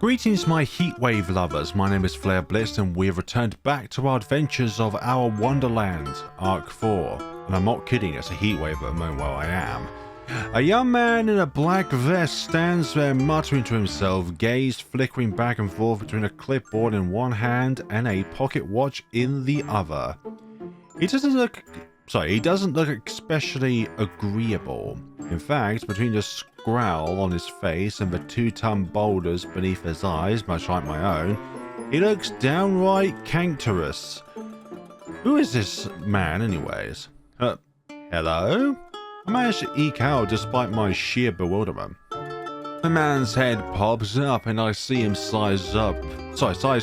Greetings my heatwave lovers, my name is Flare Blitz and we have returned back to our adventures of Our Wonderland, Arc 4. And I'm not kidding, it's a heatwave at the moment where I am. A young man in a black vest stands there muttering to himself, gaze flickering back and forth between a clipboard in one hand and a pocket watch in the other. He doesn't look especially agreeable. In fact, between the growl on his face and the 2-ton boulders beneath his eyes, much like my own, he looks downright cantankerous. Who is this man anyways? Hello? I managed to eke out despite my sheer bewilderment. The man's head pops up and I see him size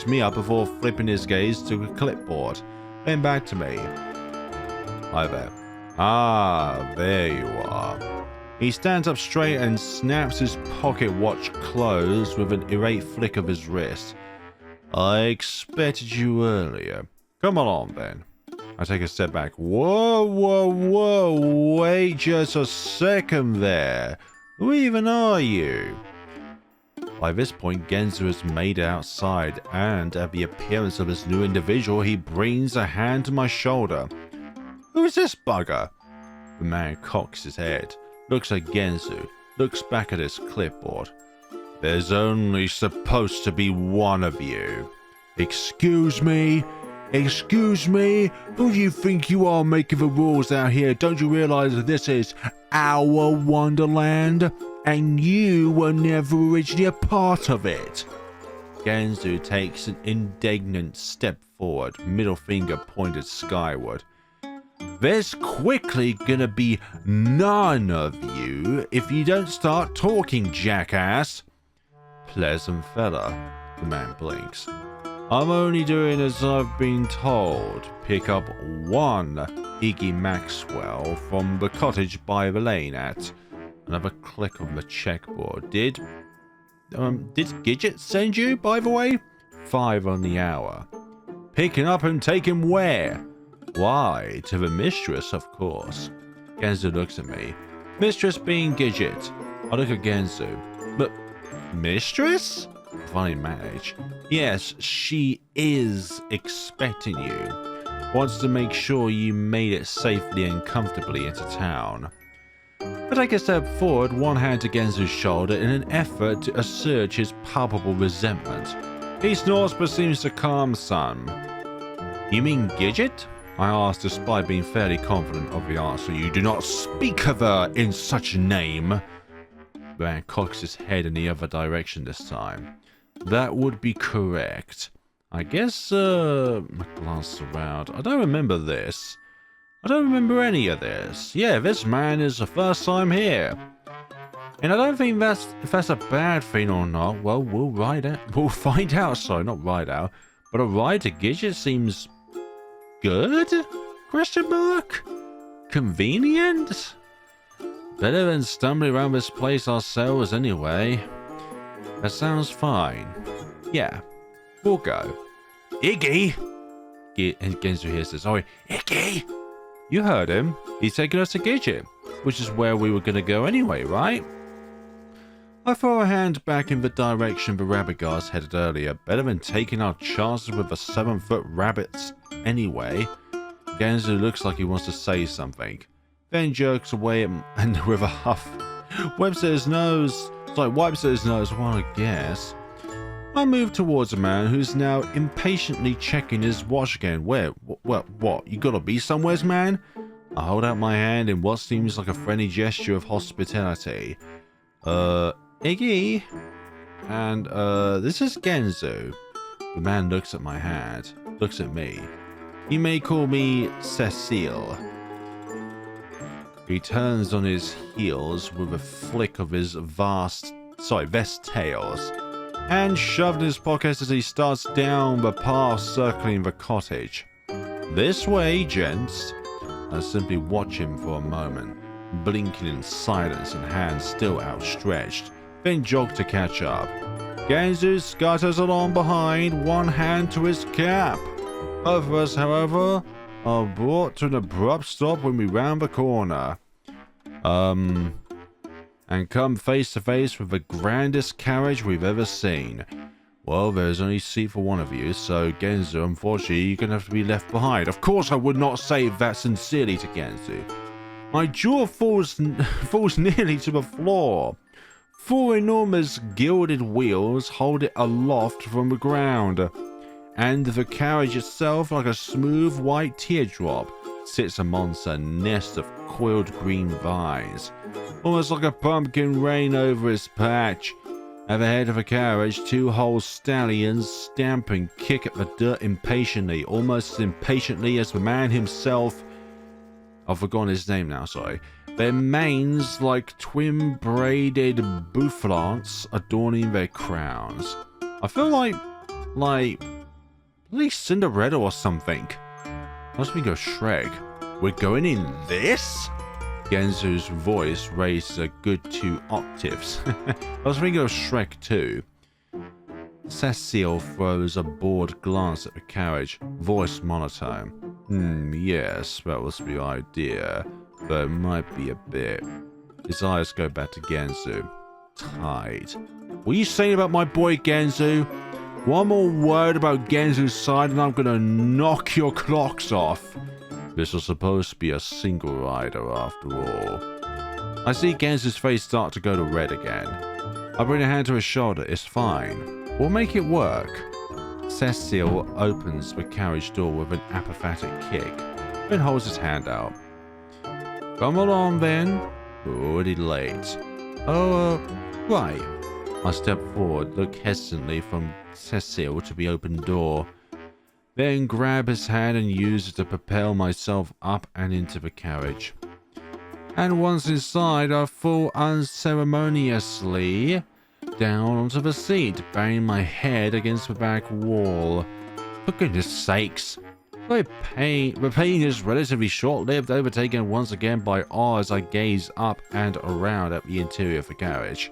me up before flipping his gaze to a clipboard, then back to me. Hi there. Ah, there you are. He stands up straight and snaps his pocket watch closed with an irate flick of his wrist. I expected you earlier. Come along then. I take a step back. Whoa, wait just a second there. Who even are you? By this point, Genzo has made it outside, and at the appearance of this new individual, he brings a hand to my shoulder. Who is this bugger? The man cocks his head, looks at Genzo, looks back at his clipboard. There's only supposed to be one of you. Excuse me? Excuse me? Who do you think you are making the rules out here? Don't you realize that this is our Wonderland? And you were never originally a part of it. Genzo takes an indignant step forward, middle finger pointed skyward. There's quickly gonna be none of you if you don't start talking, jackass. Pleasant fella, the man blinks. I'm only doing as I've been told. Pick up one Iggy Maxwell from the cottage by the lane at. Another click on the checkboard. Did Gidget send you, by the way? 5 on the hour. Picking up and taking where? Why, to the mistress, of course. Genzo looks at me. Mistress being Gidget. I look at Genzo. But, mistress? Funny manage. Yes, she is expecting you. Wants to make sure you made it safely and comfortably into town. I take a step forward, one hand to Genzo's shoulder in an effort to assert his palpable resentment. He snorts but seems to calm some. You mean Gidget? I asked despite being fairly confident of the answer. You do not speak of her in such a name. The man cocks his head in the other direction this time. That would be correct. I guess, I glance around. I don't remember this. I don't remember any of this. Yeah, this man is the first time here. And I don't think if that's a bad thing or not. Well, we'll find out. Sorry, not ride out. But a ride to Gidget seems good? Question mark? Convenient? Better than stumbling around this place ourselves anyway. That sounds fine. Yeah, we'll go. Iggy! And Genzo hears this. Oh, Iggy! You heard him. He's taking us to Gidget, which is where we were going to go anyway, right? I throw a hand back in the direction the rabbit guards headed earlier. Better than taking our chances with the 7-foot rabbits anyway. Genzo looks like he wants to say something, then jerks away and with a huff wipes at his nose. Well, I guess. I move towards a man who's now impatiently checking his watch again. Where? What? You gotta be somewheres, man? I hold out my hand in what seems like a friendly gesture of hospitality. Iggy? And, this is Genzo. The man looks at my hand, looks at me. You may call me Cecile. He turns on his heels with a flick of his vest tails, and shoved in his pocket as he starts down the path circling the cottage. This way, gents. I simply watch him for a moment, blinking in silence and hands still outstretched, then jog to catch up. Genzo scutters along behind, one hand to his cap. Both of us, however, are brought to an abrupt stop when we round the corner. And come face to face with the grandest carriage we've ever seen. Well, there's only a seat for one of you, so Genzo, unfortunately, you're gonna have to be left behind. Of course, I would not say that sincerely to Genzo. My jaw falls nearly to the floor. 4 enormous gilded wheels hold it aloft from the ground, and the carriage itself, like a smooth white teardrop, sits amongst a nest of coiled green vines, almost like a pumpkin rain over its patch. At the head of the carriage, 2 whole stallions stamp and kick at the dirt impatiently, almost as impatiently as the man himself. I've forgotten his name now, sorry. Their manes like twin braided boufflants adorning their crowns. I feel like at least Cinderella or something. Let's me go Shrek. We're going in this? Genzo's voice raised a good 2 octaves. Let's me go Shrek too. Cecile throws a bored glance at the carriage, voice monotone. Yes, that was the idea, but it might be a bit. His eyes go back to Genzo. Tight. What are you saying about my boy Genzo? One more word about Genzo's side and I'm gonna knock your clocks off. This was supposed to be a single rider after all. I see Genzo's face start to go to red again. I bring a hand to his shoulder. It's fine. We'll make it work. Cecile opens the carriage door with an apathetic kick, then holds his hand out. Come along then. We're already late. Oh, right. I step forward, look hesitantly from Cecile to the open door, then grab his hand and use it to propel myself up and into the carriage. And once inside, I fall unceremoniously down onto the seat, banging my head against the back wall. For goodness sakes. The pain is relatively short-lived, overtaken once again by awe as I gaze up and around at the interior of the carriage.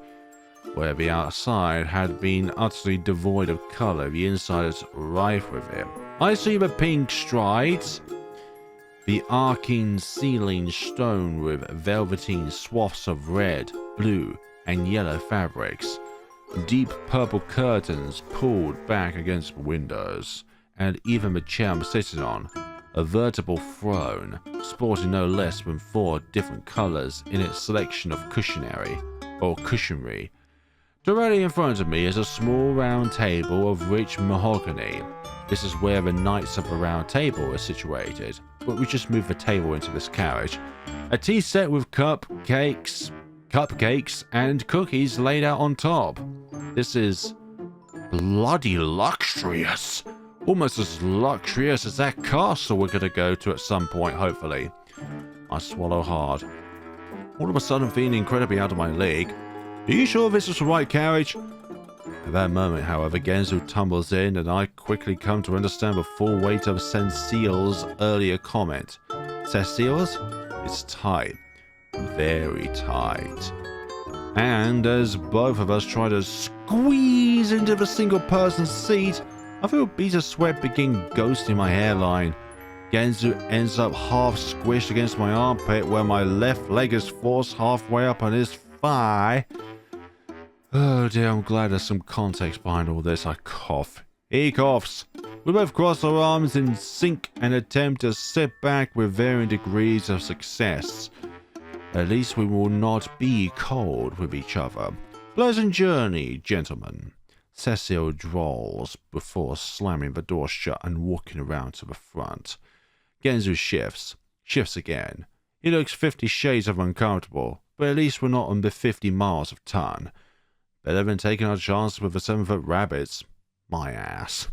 Where the outside had been utterly devoid of colour, the inside is rife with it. I see the pink strides, the arcing ceiling strewn with velveteen swaths of red, blue, and yellow fabrics, deep purple curtains pulled back against the windows, and even the chair I'm sitting on, a veritable throne, sporting no less than 4 different colours in its selection of cushionry. Directly in front of me is a small round table of rich mahogany. This is where the Knights of the Round Table are situated, but we just moved the table into this carriage. A tea set with cupcakes and cookies laid out on top. This is bloody luxurious. Almost as luxurious as that castle we're gonna go to at some point, hopefully. I swallow hard. All of a sudden feeling incredibly out of my league. Are you sure this is the right carriage? At that moment, however, Genzo tumbles in, and I quickly come to understand the full weight of Cecile's earlier comment. Cecile's? It's tight. Very tight. And as both of us try to squeeze into the single person seat, I feel beads of sweat begin ghosting my hairline. Genzo ends up half squished against my armpit, where my left leg is forced halfway up on his thigh. Oh dear, I'm glad there's some context behind all this. I cough. He coughs. We both cross our arms in sync and attempt to sit back with varying degrees of success. At least we will not be cold with each other. Pleasant journey, gentlemen. Cecile drawls before slamming the door shut and walking around to the front. Genzo shifts again. He looks 50 shades of uncomfortable, but at least we're not on the 50 miles of ton. Better than taking our chance with the 7-foot rabbits. My ass.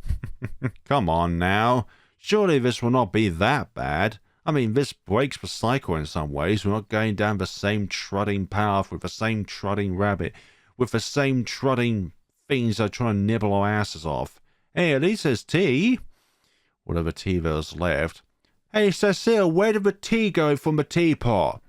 Come on now. Surely this will not be that bad. I mean, this breaks the cycle in some ways. We're not going down the same trotting path with the same trotting rabbit, with the same trotting things that are trying to nibble our asses off. Hey, at least there's tea. Whatever tea there's left. Hey, Cecile, where did the tea go from the teapot?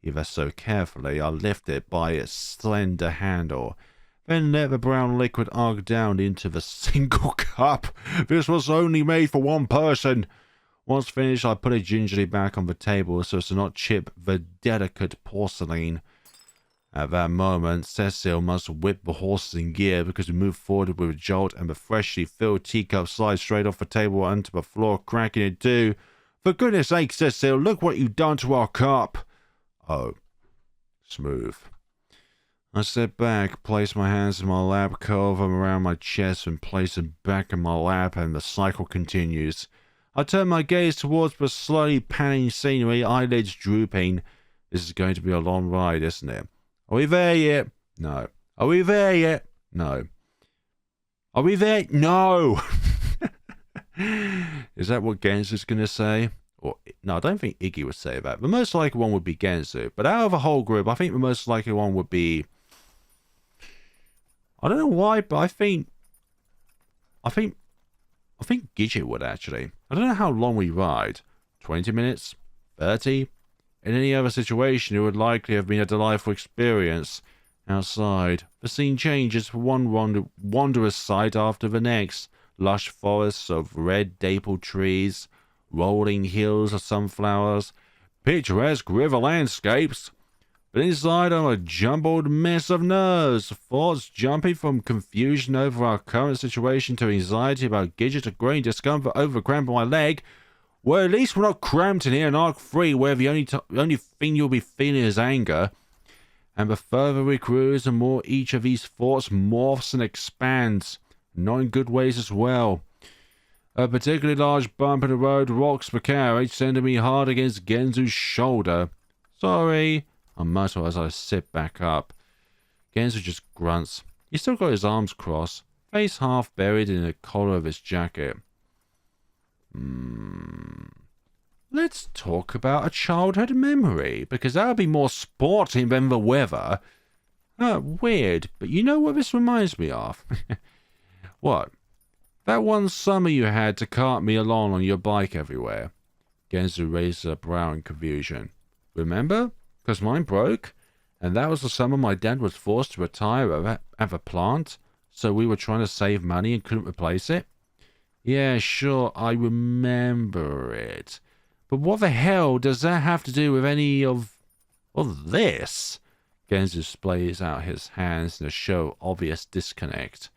Ever so carefully, I lift it by its slender handle, then let the brown liquid arc down into the single cup. This was only made for one person. Once finished, I put it gingerly back on the table so as to not chip the delicate porcelain. At that moment, Cecil must whip the horses in gear because we moved forward with a jolt and the freshly filled teacup slides straight off the table onto the floor, cracking in two. For goodness sake, Cecil, look what you've done to our cup. Oh, smooth. I step back, place my hands in my lap, curl them around my chest and place them back in my lap, and the cycle continues. I turn my gaze towards the slowly panning scenery, eyelids drooping. This is going to be a long ride, isn't it? Are we there yet? No. Are we there yet? No. Are we there? No! Is that what Genzu's going to say? Or no, I don't think Iggy would say that. The most likely one would be Genzu. But out of the whole group, I think the most likely one would be... I don't know why, but I think Gidget would, actually. I don't know how long we ride. 20 minutes? 30? In any other situation, it would likely have been a delightful experience. Outside, the scene changes from one wondrous sight after the next. Lush forests of red dappled trees, rolling hills of sunflowers, picturesque river landscapes. But inside I'm a jumbled mess of nerves, thoughts jumping from confusion over our current situation to anxiety about Gidget to growing discomfort over cramping my leg. Well, at least we're not cramped in here in Arc 3, where the only thing you'll be feeling is anger. And the further we cruise, the more each of these thoughts morphs and expands, not in good ways as well. A particularly large bump in the road rocks the carriage, sending me hard against Genzu's shoulder. Sorry, I mutter as I sit back up. Genzu just grunts. He's still got his arms crossed, face half buried in the collar of his jacket. Let's talk about a childhood memory, because that'll be more sporting than the weather. Weird, but you know what this reminds me of? What? That one summer you had to cart me along on your bike everywhere. Genzu raised her brow in confusion. Remember? Because mine broke, and that was the summer my dad was forced to retire at the plant, so we were trying to save money and couldn't replace it. Yeah, sure, I remember it. But what the hell does that have to do with any of this? Genzu displays out his hands in a show of obvious disconnect.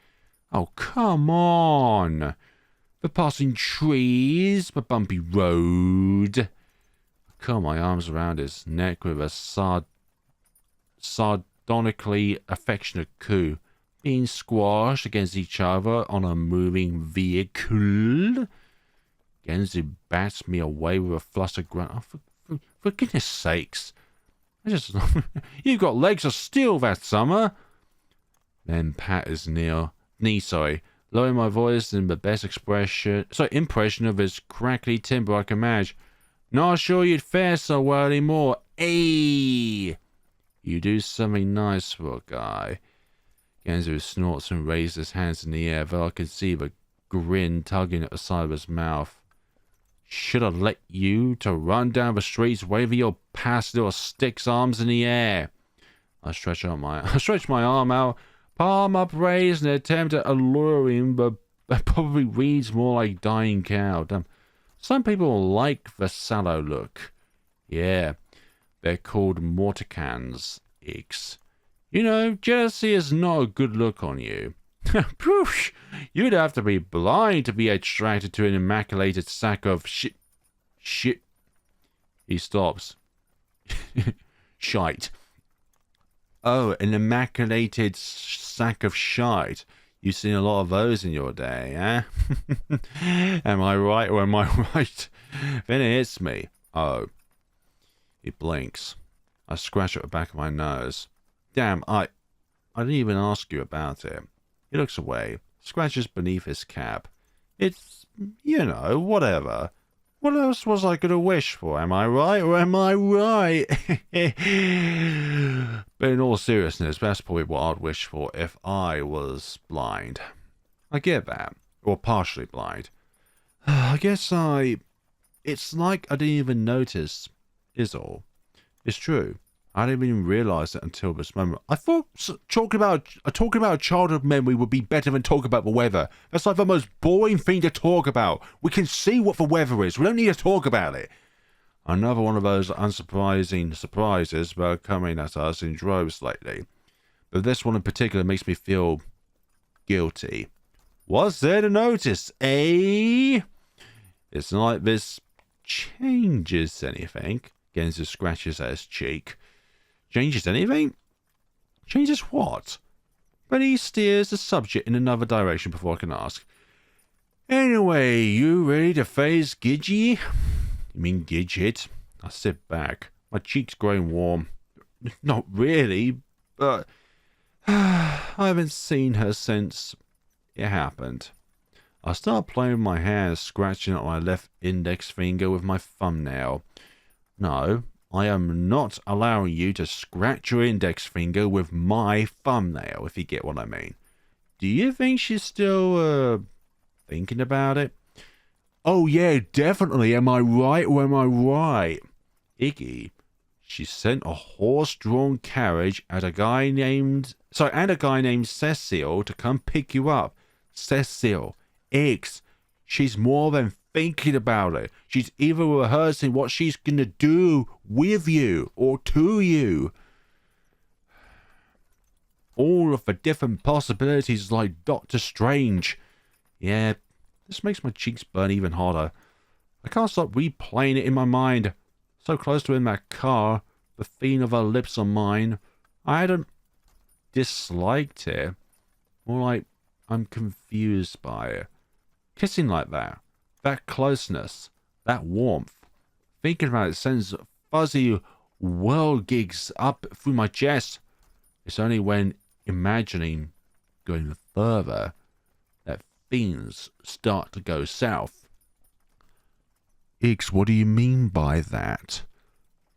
Oh, come on. The passing trees, the bumpy road. I curl my arms around his neck with a sardonically affectionate coo. Being squashed against each other on a moving vehicle. Genzu bats me away with a flustered grunt. Oh, for goodness sakes. You've got legs of steel that summer. Then pat his knee, lowering my voice in the best impression of his crackly timber I can manage. Not sure you'd fare so well anymore. Ayy! You do something nice for a guy. Genzu snorts and raises his hands in the air, though I can see the grin tugging at the side of his mouth. Should have let you to run down the streets waving your past little stick's arms in the air. I stretch my arm out, palm upraised in an attempt at alluring, but probably reads more like dying cow. Some people like the sallow look. Yeah, they're called morticans, Ix. You know, jealousy is not a good look on you. Poof! You'd have to be blind to be attracted to an immaculated sack of shit. He stops. Shite. Oh, an immaculated sack of shite. You've seen a lot of those in your day, eh? Am I right or am I right? Then it hits me. Oh. He blinks. I scratch at the back of my nose. Damn, I didn't even ask you about it. He looks away, scratches beneath his cap. It's, whatever. What else was I going to wish for? Am I right or am I right? But in all seriousness, that's probably what I'd wish for if I was blind. I get that. Or partially blind. I guess it's like I didn't even notice, is all. It's true. I didn't even realise it until this moment. I thought talking about a childhood memory would be better than talking about the weather. That's like the most boring thing to talk about. We can see what the weather is. We don't need to talk about it. Another one of those unsurprising surprises that are coming at us in droves lately. But this one in particular makes me feel guilty. What's there to notice, eh? It's not like this changes anything. Genzo scratches at his cheek. Changes anything? Changes what? But he steers the subject in another direction before I can ask. Anyway, you ready to face Gidget? You mean Gidget? I sit back. My cheeks growing warm. Not really, but I haven't seen her since it happened. I start playing with my hands, scratching at my left index finger with my thumbnail. No, I am not allowing you to scratch your index finger with my thumbnail, if you get what I mean. Do you think she's still, thinking about it? Oh yeah, definitely. Am I right or am I right? Iggy, she sent a horse-drawn carriage and a guy named Cecil to come pick you up. Cecil, Iggs, she's more than thinking about it. She's either rehearsing what she's gonna do with you or to you. All of the different possibilities like Doctor Strange. Yeah, this makes my cheeks burn even harder. I can't stop replaying it in my mind. So close to in that car, the feeling of her lips on mine. I hadn't disliked it. More like I'm confused by it. Kissing like that, that closeness, that warmth. Thinking about it sends fuzzy whirl gigs up through my chest. It's only when imagining going further that things start to go south. Iggs, what do you mean by that?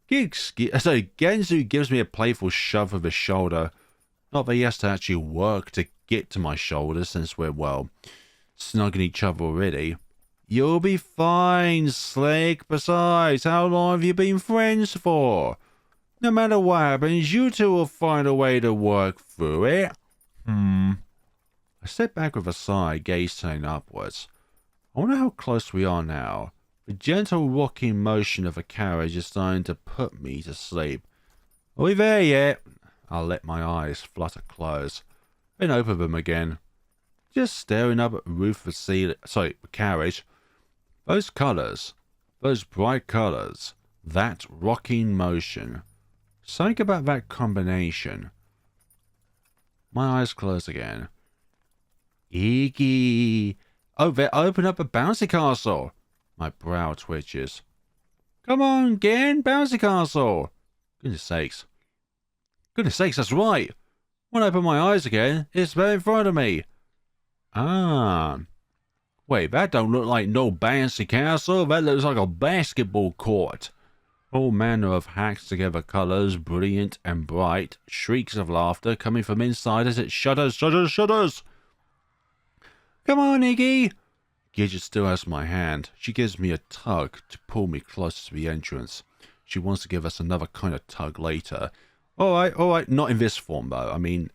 Genzo gives me a playful shove of his shoulder. Not that he has to actually work to get to my shoulder since we're, well, snugging each other already. You'll be fine, Slick. Besides, how long have you been friends for? No matter what happens, you two will find a way to work through it. I step back with a sigh, gaze turning upwards. I wonder how close we are now. The gentle rocking motion of a carriage is starting to put me to sleep. Are we there yet? I'll let my eyes flutter close, then open them again. Just staring up at the roof of the carriage. Those colours, those bright colours, that rocking motion. Something about that combination. My eyes close again. Iggy! Oh, they open up a bouncy castle! My brow twitches. Come on, Gen, bouncy castle! Goodness sakes. Goodness sakes, that's right! When I open my eyes again, it's there in front of me. Ah. Wait, that don't look like no bouncy castle. That looks like a basketball court. All manner of hacked together colours, brilliant and bright, shrieks of laughter coming from inside as it shudders. Come on, Iggy! Gidget still has my hand. She gives me a tug to pull me closer to the entrance. She wants to give us another kind of tug later. Alright, not in this form though. I mean,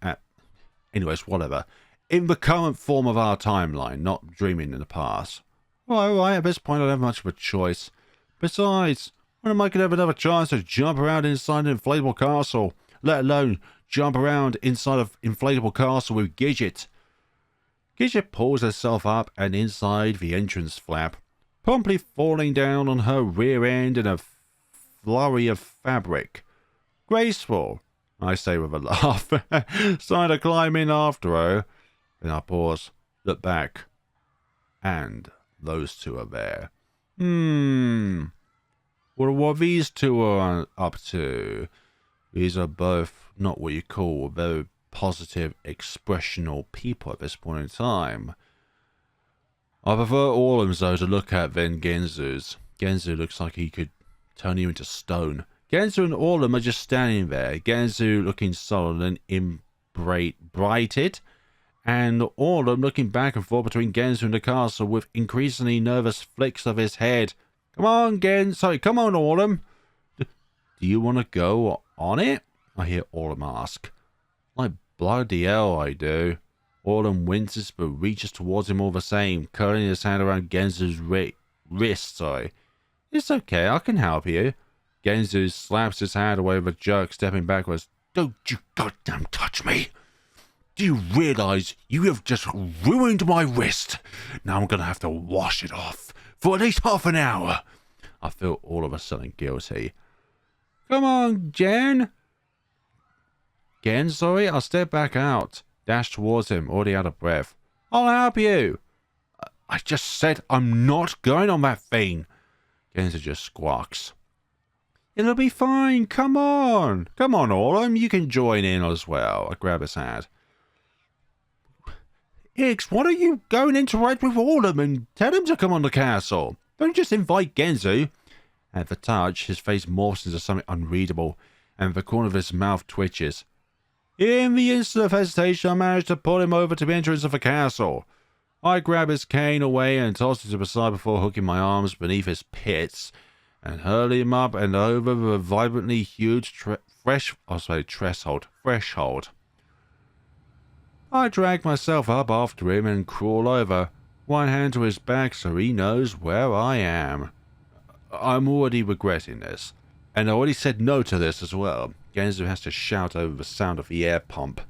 anyways, whatever. In the current form of our timeline, not dreaming in the past. Alright, at this point I don't have much of a choice. Besides, when am I going to have another chance to jump around inside an inflatable castle? Let alone jump around inside an inflatable castle with Gidget. Gidget pulls herself up and inside the entrance flap, promptly falling down on her rear end in a flurry of fabric. Graceful, I say with a laugh. Starting to climb in after her. Then I pause, look back, and those two are there. What these two are up to? These are both not what you call very positive, expressional people at this point in time. I prefer Orlem's though to look at than Genzo's. Genzo looks like he could turn you into stone. Genzo and Orlem are just standing there. Genzo looking sullen and brighted, and Orlem looking back and forth between Genzo and the castle with increasingly nervous flicks of his head. Come on, come on, Orlem. Do you want to go on it? I hear Orlem ask. Like bloody hell, I do. Orlem winces but reaches towards him all the same, curling his hand around Genzo's wrist. It's okay, I can help you. Genzu slaps his hand away with a jerk, stepping backwards. Don't you goddamn touch me! Do you realize you have just ruined my wrist? Now I'm gonna have to wash it off for at least half an hour. I feel all of a sudden guilty. Come on, Gen. Gen, sorry, I'll step back out. Dash towards him, already out of breath. I'll help you. I just said I'm not going on that thing. Genzo just squawks. It'll be fine. Come on. Come on, Autumn. You can join in as well. I grab his hand. Ix, why don't you go and interact with Autumn and tell him to come on the castle? Don't just invite Genzo. At the touch, his face morphs into something unreadable, and the corner of his mouth twitches. In the instant of hesitation, I managed to pull him over to the entrance of the castle. I grab his cane away and toss it to the side before hooking my arms beneath his pits and hurl him up and over the vibrantly huge threshold. I drag myself up after him and crawl over, one hand to his back so he knows where I am. I'm already regretting this, and I already said no to this as well. Genzo has to shout over the sound of the air pump.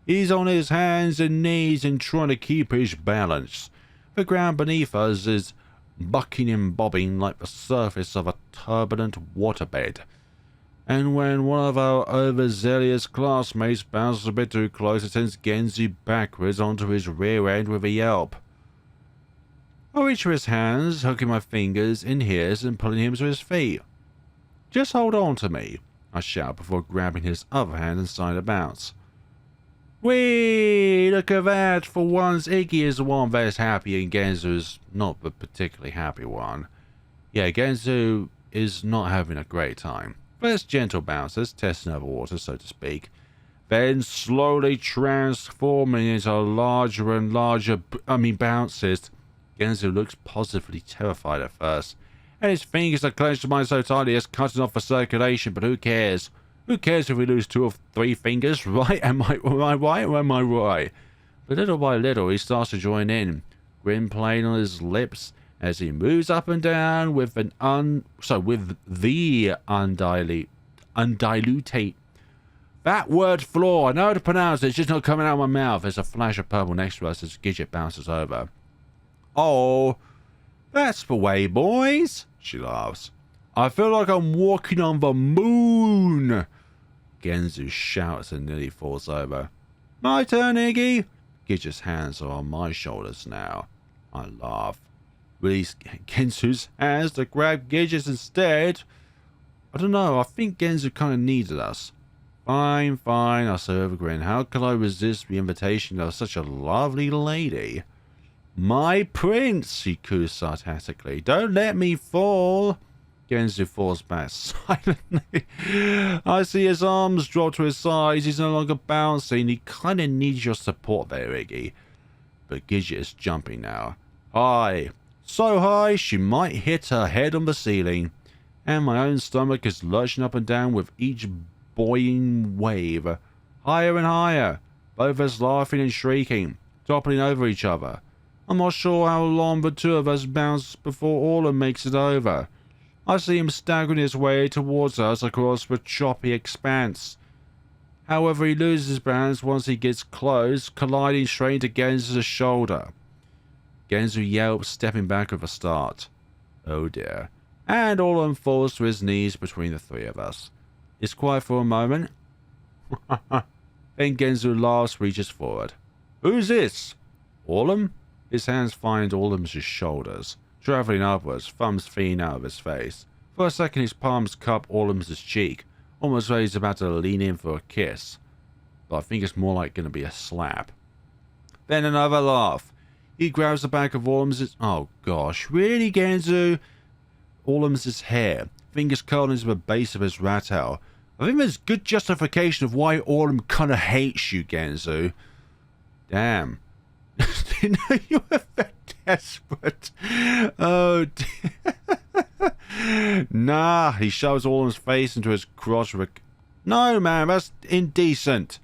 He's on his hands and knees and trying to keep his balance. The ground beneath us is bucking and bobbing like the surface of a turbulent waterbed. And when one of our overzealous classmates bounces a bit too close, it sends Genzo backwards onto his rear end with a yelp. I reach for his hands, hooking my fingers in his and pulling him to his feet. Just hold on to me, I shout before grabbing his other hand and starting to bounce. Whee! Look at that! For once, Iggy is the one that's happy and Genzo's not the particularly happy one. Yeah, Genzo is not having a great time. First gentle bounces, testing over water, so to speak, then slowly transforming into larger and larger bounces. Genzo looks positively terrified at first, and his fingers are clenched to mine so tightly it's cutting off the circulation, but who cares? Who cares if we lose 2 or 3 fingers, right? Am I right or am I right? But little by little he starts to join in, grin playing on his lips as he moves up and down with the undiluted. That word floor, I know how to pronounce it, it's just not coming out of my mouth. There's a flash of purple next to us as Gidget bounces over. Oh, that's the way, boys, she laughs. I feel like I'm walking on the moon. Genzo shouts and nearly falls over. My turn, Iggy. Gidget's hands are on my shoulders now. I laugh. Release Genzo's hands to grab Gidget's instead. I don't know, I think Genzo kind of needed us. Fine, I say with a grin. How could I resist the invitation of such a lovely lady? My prince, she coos sarcastically. Don't let me fall. Genzo falls back silently. I see his arms drop to his sides. He's no longer bouncing. He kind of needs your support there, Iggy. But Gidget is jumping now. High. So high, she might hit her head on the ceiling. And my own stomach is lurching up and down with each buoying wave. Higher and higher. Both of us laughing and shrieking, toppling over each other. I'm not sure how long the 2 of us bounce before Autumn makes it over. I see him staggering his way towards us across the choppy expanse. However, he loses his balance once he gets close, colliding straight into Genzo's shoulder. Genzo yelps, stepping back with a start. Oh dear. And Autumn falls to his knees between the 3 of us. It's quiet for a moment. Then Genzo laughs, reaches forward. Who's this? Autumn? His hands find Autumn's shoulders, travelling upwards, thumbs feeling out of his face. For a second his palms cup Autumn's cheek, almost like he's about to lean in for a kiss. But I think it's more like going to be a slap. Then another laugh. He grabs the back of Autumn's... Oh gosh, really, Genzo? Autumn's hair, fingers curled into the base of his rat tail. I think there's good justification of why Autumn kind of hates you, Genzo. Damn. Didn't know you were that desperate. Oh dear. Nah, he shoves Autumn's face into his crotch with a... No, man, that's indecent.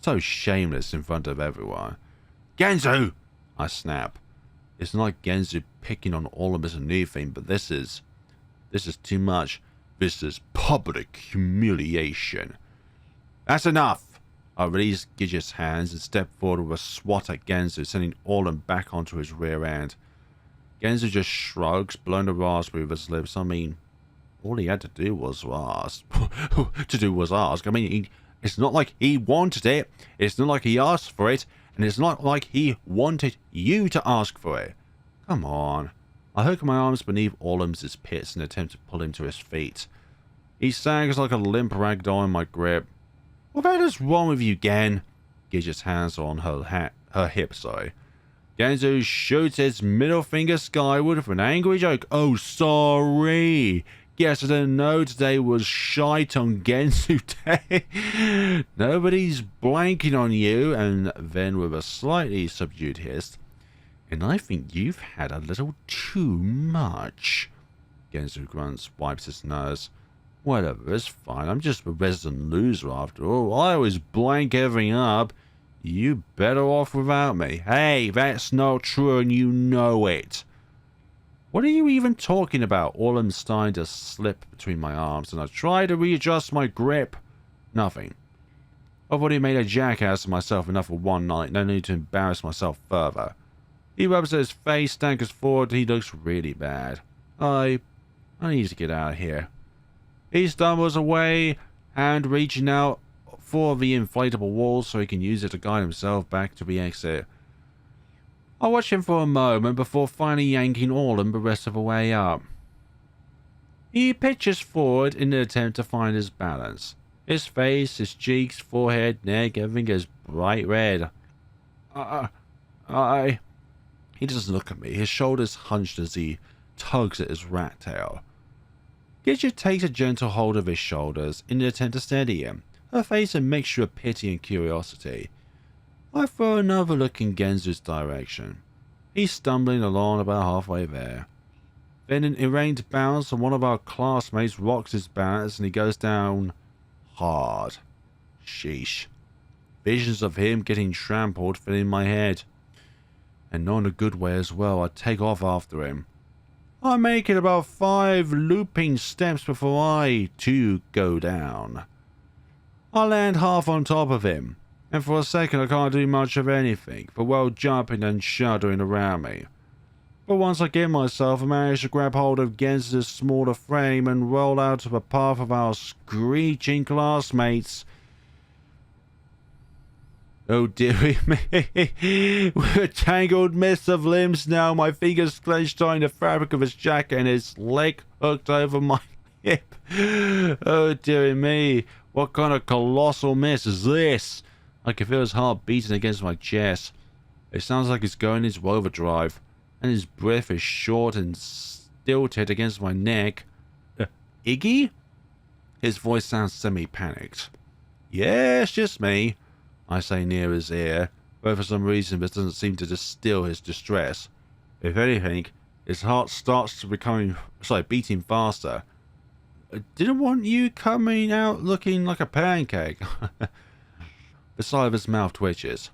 So shameless in front of everyone. Genzo! I snap. It's not like Genzo picking on Autumn as a new thing, but this is... This is too much. This is public humiliation. That's enough! I released Gidget's hands and stepped forward with a swat at Genzo, sending Orlin back onto his rear end. Genzo just shrugs, blowing the raspberry with his lips. I mean, all he had to do was ask. I mean, it's not like he wanted it. It's not like he asked for it. And it's not like he wanted you to ask for it. Come on. I hook my arms beneath Orlim's pits in an attempt to pull him to his feet. He sags like a limp ragdoll in my grip. What the hell is wrong with you, Gen? Gidget's hands are on her hip, sorry. Genzo shoots his middle finger skyward with an angry joke. Oh, sorry. Guess I didn't know today was shite on Genzo Day. Nobody's blanking on you. And then with a slightly subdued hiss. And I think you've had a little too much. Genzo grunts, wipes his nose. Whatever, it's fine. I'm just a resident loser after all. I always blank everything up. You better off without me. Hey, that's not true and you know it. What are you even talking about? Orlim's starting to slip between my arms and I try to readjust my grip. Nothing. I've already made a jackass of myself enough for one night. No need to embarrass myself further. He rubs at his face, staggers forward. He looks really bad. I need to get out of here. He stumbles away, hand reaching out for the inflatable wall so he can use it to guide himself back to the exit. I watch him for a moment before finally yanking Orlin the rest of the way up. He pitches forward in an attempt to find his balance. His face, his cheeks, forehead, neck, everything is bright red. He doesn't look at me, his shoulders hunched as he tugs at his rat tail. Gidget takes a gentle hold of his shoulders in an attempt to steady him, her face a mixture of pity and curiosity. I throw another look in Genzo's direction. He's stumbling along about halfway there. Then an erraant bounce and one of our classmates rocks his balance and he goes down hard. Sheesh. Visions of him getting trampled fill in my head. And not in a good way as well. I take off after him. I make it about 5 looping steps before I, too, go down. I land half on top of him, and for a second I can't do much of anything, the world jumping and shuddering around me. But once I get myself, I manage to grab hold of Genzo's smaller frame and roll out to the path of our screeching classmates. Oh dearie me, with a tangled mess of limbs now, my fingers clenched on the fabric of his jacket and his leg hooked over my hip. Oh dearie me, what kind of colossal mess is this? I can feel his heart beating against my chest. It sounds like he's going into overdrive, and his breath is short and stilted against my neck. Iggy? His voice sounds semi-panicked. Yeah, it's just me, I say near his ear, but for some reason this doesn't seem to distill his distress. If anything, his heart starts to beating faster. I didn't want you coming out looking like a pancake. The side of his mouth twitches,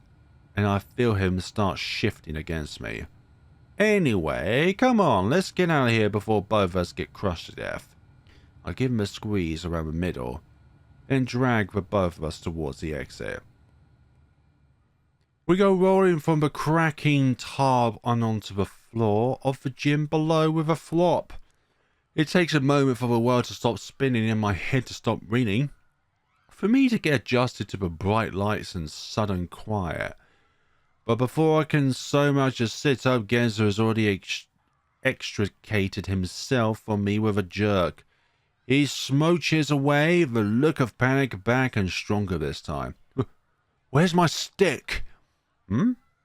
and I feel him start shifting against me. Anyway, come on, let's get out of here before both of us get crushed to death. I give him a squeeze around the middle, and drag the both of us towards the exit. We go rolling from the cracking tub and onto the floor of the gym below with a flop. It takes a moment for the world to stop spinning and my head to stop ringing, for me to get adjusted to the bright lights and sudden quiet. But before I can so much as sit up, Genzo has already extricated himself from me with a jerk. He smooches away, the look of panic back and stronger this time. Where's my stick?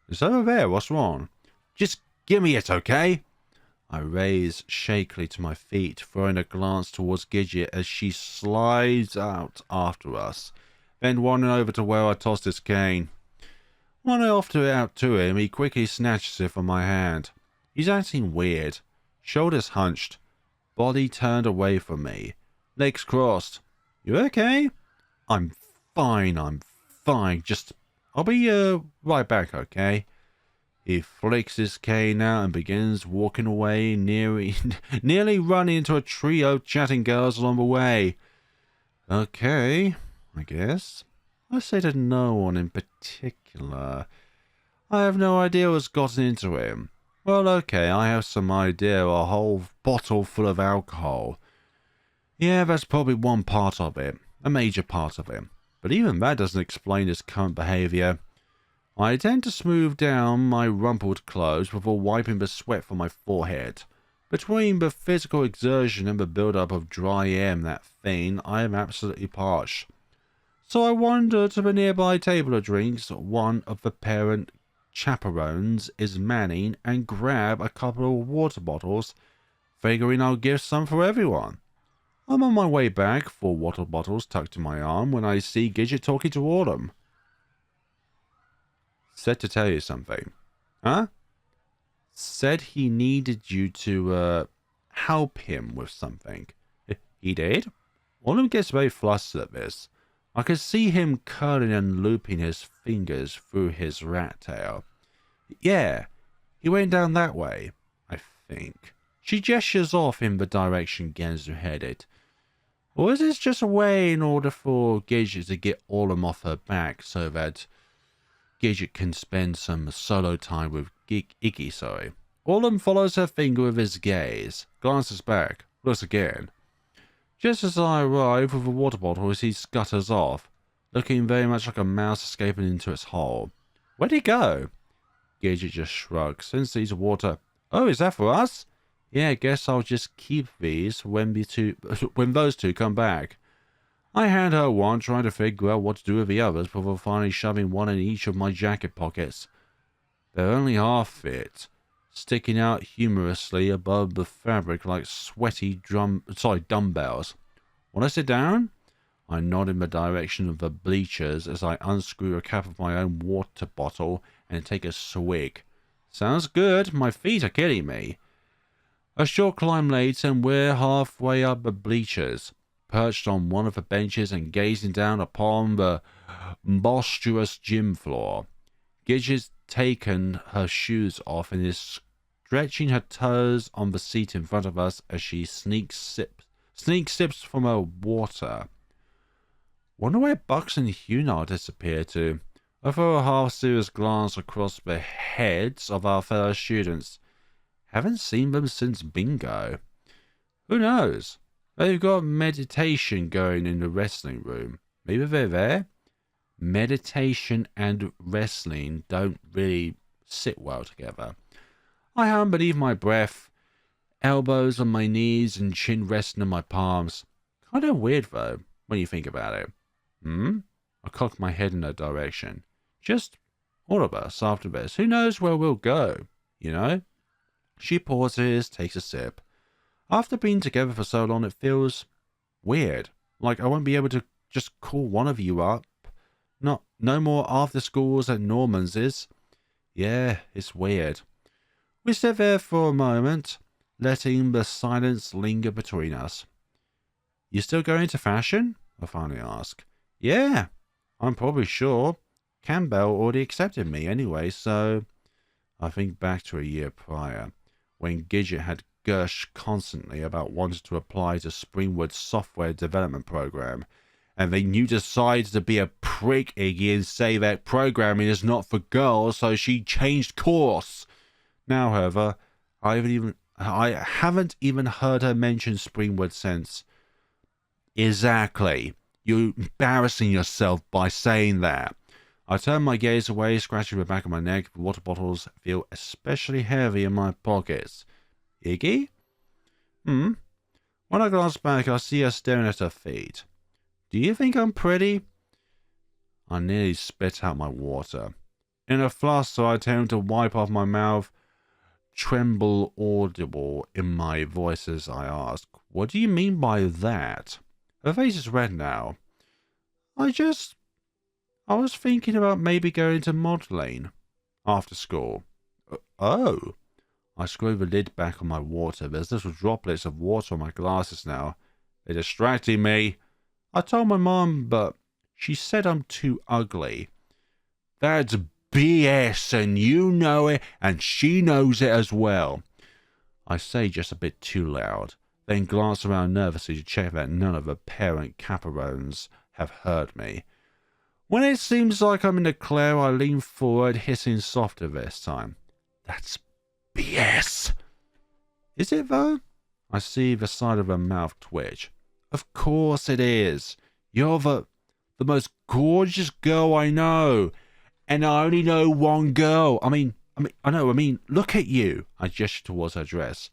It's over there, what's wrong? Just give me it, okay? I raise shakily to my feet, throwing a glance towards Gidget as she slides out after us, then wandering over to where I tossed his cane. When I offer it out to him, he quickly snatches it from my hand. He's acting weird, shoulders hunched, body turned away from me, legs crossed. You okay? I'm fine, just... I'll be right back, okay? He flicks his cane out and begins walking away, nearly running into a trio of chatting girls along the way. Okay, I guess. I say to no one in particular. I have no idea what's gotten into him. Well, okay, I have some idea, a whole bottle full of alcohol. Yeah, that's probably one part of it, a major part of it. But even that doesn't explain his current behavior. I tend to smooth down my rumpled clothes before wiping the sweat from my forehead. Between the physical exertion and the build-up of dry air in that thing, I am absolutely parched. So I wander to the nearby table of drinks one of the parent chaperones is manning and grab a couple of water bottles, figuring I'll give some for everyone. I'm on my way back, 4 water bottles tucked in my arm, when I see Gidget talking to Autumn. Said to tell you something. Huh? Said he needed you to, help him with something. He did? Autumn gets very flustered at this. I could see him curling and looping his fingers through his rat tail. Yeah, he went down that way, I think. She gestures off in the direction Genzo headed. Or is this just a way in order for Gidget to get Autumn off her back so that Gidget can spend some solo time with Iggy, Autumn follows her finger with his gaze, glances back, looks again. Just as I arrive with a water bottle as he scutters off, looking very much like a mouse escaping into its hole. Where'd he go? Gidget just shrugs and sees the water. Oh, is that for us? Yeah, guess I'll just keep these when those two come back. I hand her one, trying to figure out what to do with the others before finally shoving one in each of my jacket pockets. They're only half fit, sticking out humorously above the fabric like sweaty dumbbells. Want to sit down? I nod in the direction of the bleachers as I unscrew a cap of my own water bottle and take a swig. Sounds good. My feet are killing me. A short climb later, and we're halfway up the bleachers, perched on one of the benches and gazing down upon the boisterous gym floor. Gidget's taken her shoes off and is stretching her toes on the seat in front of us as she sneak sips from her water. Wonder where Bucks and Hunar disappeared to. I throw a half-serious glance across the heads of our fellow students. Haven't seen them since bingo. Who knows? They've got meditation going in the wrestling room. Maybe they're there? Meditation and wrestling don't really sit well together. I hum beneath my breath, elbows on my knees and chin resting on my palms. Kind of weird, though, when you think about it. I cock my head in her direction. Just all of us after this. Who knows where we'll go, you know? She pauses, takes a sip. After being together for so long, it feels weird. Like I won't be able to just call one of you up. No more after schools at Norman's is. Yeah, it's weird. We sit there for a moment, letting the silence linger between us. You still going to fashion? I finally ask. Yeah, I'm probably sure. Campbell already accepted me anyway, so... I think back to a year prior, when Gidget had gushed constantly about wanting to apply to Springwood's software development program, and then you decided to be a prick, Iggy, and say that programming is not for girls, so she changed course. Now, however, I haven't even heard her mention Springwood since. Exactly. You're embarrassing yourself by saying that. I turn my gaze away, scratching the back of my neck. The water bottles feel especially heavy in my pockets. Iggy? When I glance back, I see her staring at her feet. Do you think I'm pretty? I nearly spit out my water. In a fluster, I attempt to wipe off my mouth, tremble audible in my voice as I ask, what do you mean by that? Her face is red now. I was thinking about maybe going to modeling after school. Oh. I screw the lid back on my water. There's little droplets of water on my glasses now. They're distracting me. I told my mom, but she said I'm too ugly. That's BS, and you know it, and she knows it as well. I say just a bit too loud, then glance around nervously to check that none of the parent chaperones have heard me. When it seems like I'm in the clear, I lean forward, hissing softer this time. That's BS. Is it though? I see the side of her mouth twitch. Of course it is. You're the most gorgeous girl I know. And I only know one girl. I mean, look at you. I gesture towards her dress.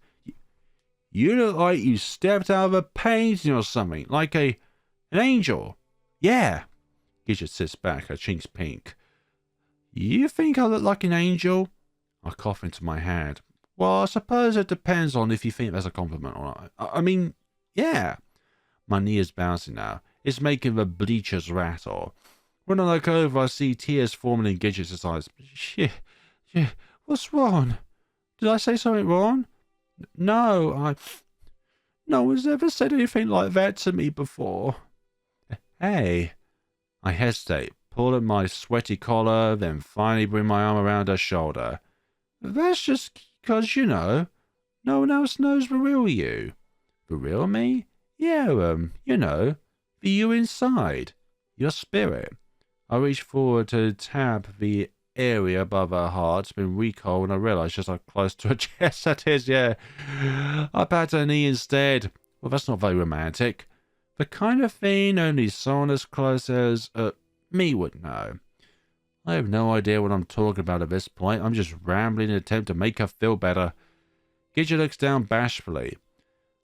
You look like you stepped out of a painting or something, like an angel. Yeah. Gidget sits back, her cheeks pink. You think I look like an angel? I cough into my hand. Well, I suppose it depends on if you think that's a compliment or not. I mean, yeah. My knee is bouncing now. It's making the bleachers rattle. When I look over, I see tears forming in Gidget's eyes. Shit, what's wrong? Did I say something wrong? No one's ever said anything like that to me before. Hey. I hesitate, pull at my sweaty collar, then finally bring my arm around her shoulder. That's just because, no one else knows the real you. The real me? Yeah, the you inside. Your spirit. I reach forward to tap the area above her heart, spin recoil, and I realize just how close to her chest that is, yeah. I pat her knee instead. Well, that's not very romantic. The kind of thing only someone as close as me would know. I have no idea what I'm talking about at this point. I'm just rambling in an attempt to make her feel better. Gidget looks down bashfully,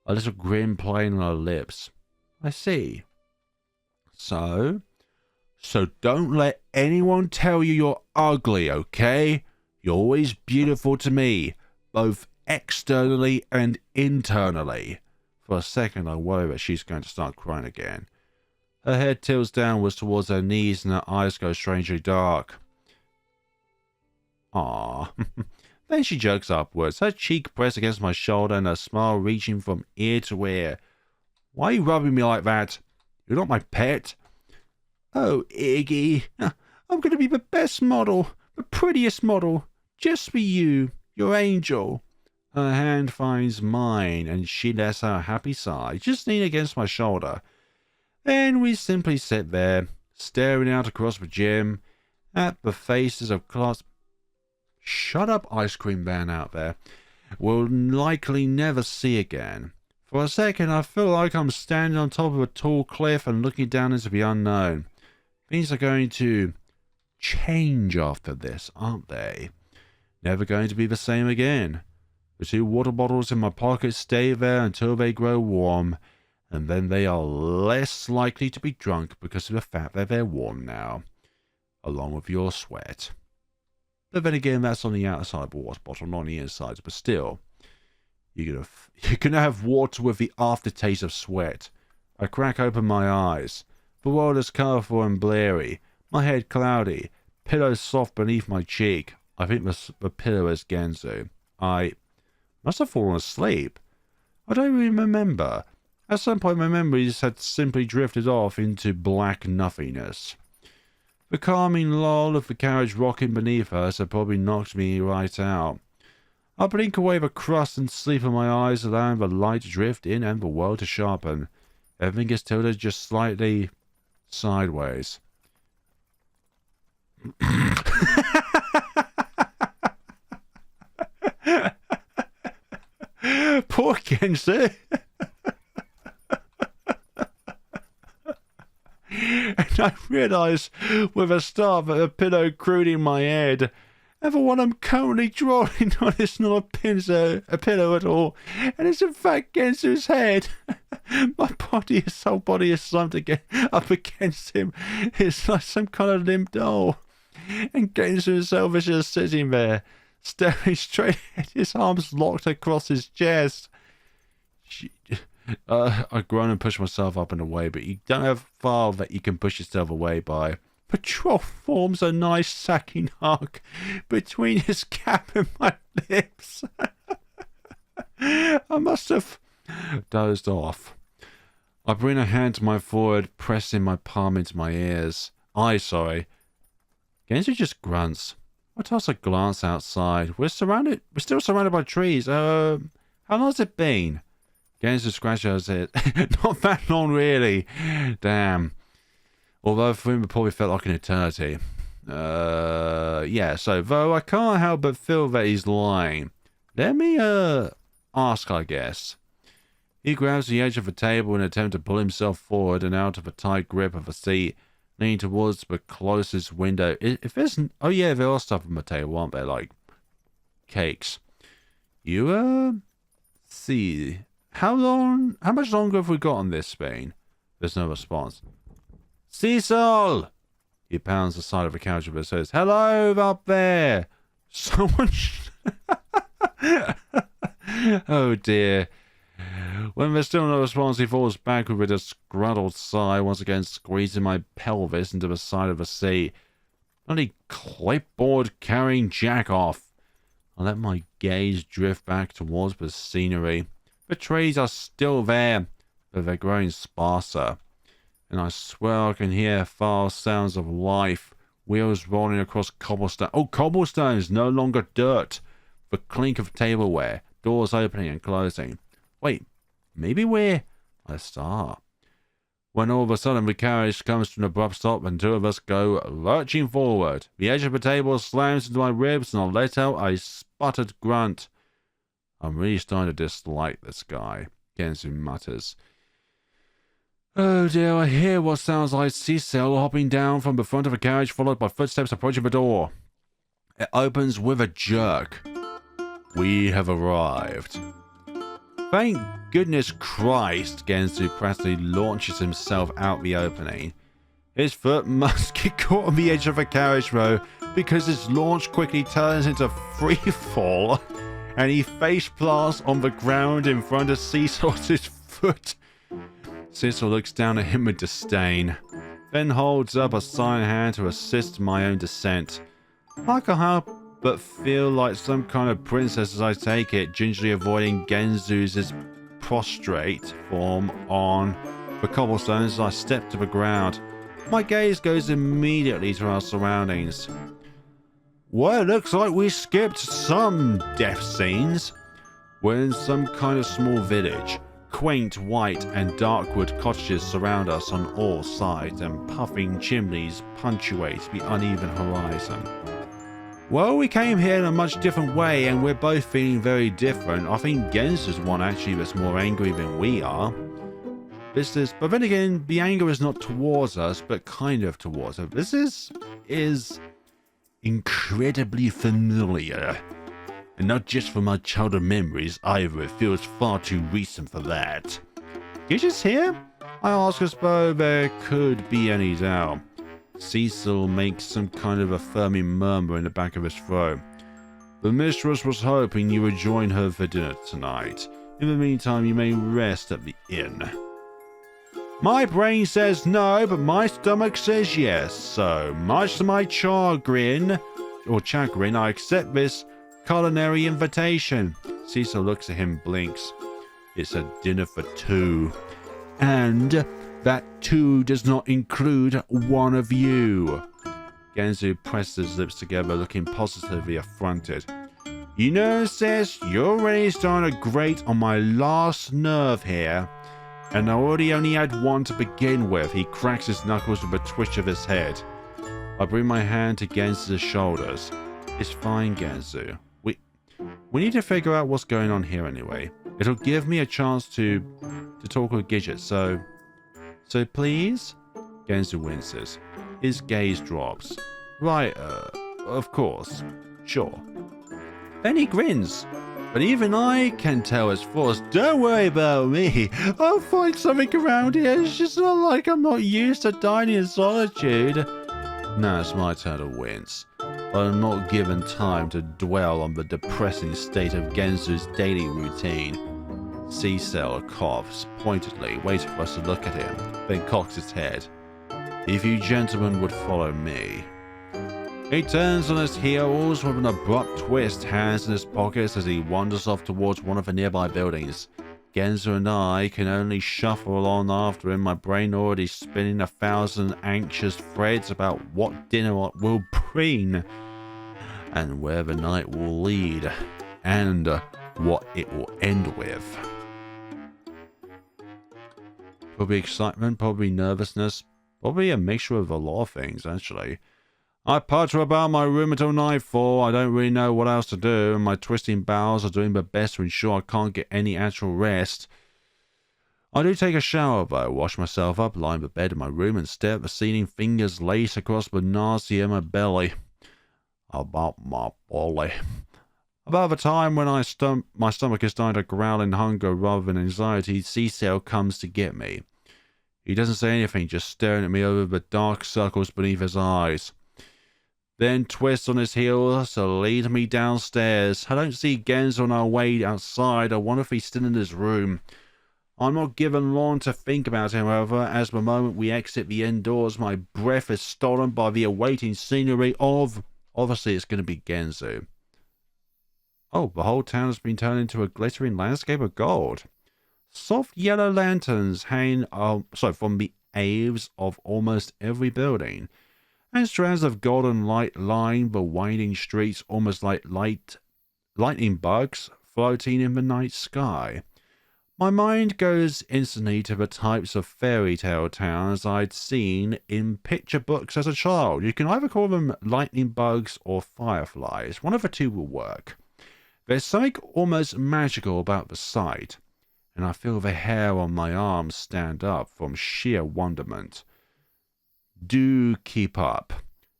a little grin playing on her lips. I see. So don't let anyone tell you you're ugly, okay? You're always beautiful to me, both externally and internally. For a second, I worry that she's going to start crying again. Her head tilts downwards towards her knees and her eyes go strangely dark. Ah. Then she jerks upwards, her cheek pressed against my shoulder and her smile reaching from ear to ear. Why are you rubbing me like that? You're not my pet. Oh, Iggy. I'm going to be the best model, the prettiest model, just for you, your angel. Her hand finds mine, and she lets her happy sigh just lean against my shoulder. Then we simply sit there, staring out across the gym at the faces of class. Shut up, ice cream man out there. We'll likely never see again. For a second, I feel like I'm standing on top of a tall cliff and looking down into the unknown. Things are going to change after this, aren't they? Never going to be the same again. The 2 water bottles in my pocket stay there until they grow warm, and then they are less likely to be drunk because of the fact that they're warm now, along with your sweat. But then again, that's on the outside of the water bottle, not on the inside, but still, you're gonna have water with the aftertaste of sweat. I crack open my eyes. The world is colourful and bleary, my head cloudy, pillow soft beneath my cheek. I think the pillow is Genzo. I must have fallen asleep. I don't even remember. At some point my memories had simply drifted off into black nothingness. The calming lull of the carriage rocking beneath us had probably knocked me right out. I blink away the crust and sleep in my eyes, allowing the light to drift in and the world to sharpen. Everything is tilted just slightly sideways. Poor Kenzie. And I realise with a start that the pillow crooning my head, and the one I'm currently drawing on is not a pillow at all, and it's in fact Genzu's head. My whole body is slumped up against him. It's like some kind of limp doll. And Genzu himself is just sitting there, staring straight at his arms locked across his chest. I groan and push myself up and away, but you don't have far that you can push yourself away by. Patrol forms a nice sacking hug between his cap and my lips. I must have dozed off. I bring a hand to my forehead, pressing my palm into my eyes. Genzu just grunts. I toss a glance outside. We're still surrounded by trees. How long has it been? Genzo scratches it. Not that long, really. Damn. Although for him it probably felt like an eternity. Yeah, so though I can't help but feel that he's lying. Let me, ask, I guess. He grabs the edge of the table in an attempt to pull himself forward and out of a tight grip of a seat, leaning towards the closest window. If there's... Oh, yeah, there are stuff on the table, aren't there? Like, cakes. You, see... How much longer have we got on this, Spain? There's no response. Cecil! He pounds the side of the couch and says, hello up there! Someone... Oh, dear. When there's still no response, he falls backward with a scruddled sigh, once again squeezing my pelvis into the side of the seat. Bloody clipboard-carrying jack-off. I let my gaze drift back towards the scenery. The trees are still there, but they're growing sparser. And I swear I can hear far sounds of life. Wheels rolling across cobblestone. Oh, cobblestones, no longer dirt. The clink of tableware. Doors opening and closing. Wait, maybe I start. When all of a sudden the carriage comes to an abrupt stop and two of us go lurching forward. The edge of the table slams into my ribs and I let out a sputtered grunt. I'm really starting to dislike this guy, Genzo mutters. Oh dear, I hear what sounds like Cecil hopping down from the front of a carriage, followed by footsteps approaching the door. It opens with a jerk. We have arrived. Thank goodness Christ, Genzo practically launches himself out the opening. His foot must get caught on the edge of a carriage row because his launch quickly turns into free fall. And he face plants on the ground in front of Cecil's foot. Cecil looks down at him with disdain, then holds up a silent hand to assist my own descent. I can't help but feel like some kind of princess as I take it, gingerly avoiding Genzo's prostrate form on the cobblestones as I step to the ground. My gaze goes immediately to our surroundings. Well, it looks like we skipped some death scenes. We're in some kind of small village. Quaint white and dark wood cottages surround us on all sides, and puffing chimneys punctuate the uneven horizon. Well, we came here in a much different way, and we're both feeling very different. I think Genzo's one actually that's more angry than we are. But then again, the anger is not towards us, but kind of towards us. This is incredibly familiar. And not just from my childhood memories either, it feels far too recent for that. Gidget's here? I ask as though there could be any doubt. Cecil makes some kind of affirming murmur in the back of his throat. The mistress was hoping you would join her for dinner tonight. In the meantime, you may rest at the inn. My brain says no, but my stomach says yes, so much to my chagrin, I accept this culinary invitation. Cecil looks at him, blinks. It's a dinner for two. And that two does not include one of you. Genzo pressed his lips together, looking positively affronted. You know, sis, you're already starting to grate on my last nerve here. And I already only had one to begin with. He cracks his knuckles with a twitch of his head. I bring my hand to Genzo's shoulders. It's fine, Genzo. We need to figure out what's going on here anyway. It'll give me a chance to talk with Gidget, so please? Genzo winces. His gaze drops. Right, of course. Sure. Then he grins. But even I can tell it's forced. Don't worry about me. I'll find something around here. It's just not like I'm not used to dining in solitude. Now it's my turn to wince. But I'm not given time to dwell on the depressing state of Genzo's daily routine. Cecil coughs pointedly, waiting for us to look at him, then cocks his head. If you gentlemen would follow me. He turns on his heels with an abrupt twist, hands in his pockets as he wanders off towards one of the nearby buildings. Genzo and I can only shuffle along after him, my brain already spinning 1,000 anxious threads about what dinner will bring. and where the night will lead, and what it will end with. Probably excitement, probably nervousness, probably a mixture of a lot of things, actually. I putter about my room until nightfall. I don't really know what else to do, and my twisting bowels are doing their best to ensure I can't get any actual rest. I do take a shower, though, wash myself up, lie in the bed in my room, and stare at the ceiling, fingers laced across the nausea in my belly. About my belly. About the time when my stomach is starting to growl in hunger rather than anxiety, Cecil comes to get me. He doesn't say anything, just staring at me over the dark circles beneath his eyes. Then twists on his heels to lead me downstairs. I don't see Genzo on our way outside. I wonder if he's still in his room. I'm not given long to think about him, however, as the moment we exit the indoors, my breath is stolen by the awaiting scenery of... Obviously, it's going to be Genzo. Oh, the whole town has been turned into a glittering landscape of gold. Soft yellow lanterns hang from the eaves of almost every building, and strands of golden light line the winding streets almost like lightning bugs floating in the night sky. My mind goes instantly to the types of fairy tale towns I'd seen in picture books as a child. You can either call them lightning bugs or fireflies. One of the two will work. There's something almost magical about the sight, and I feel the hair on my arms stand up from sheer wonderment. Do keep up.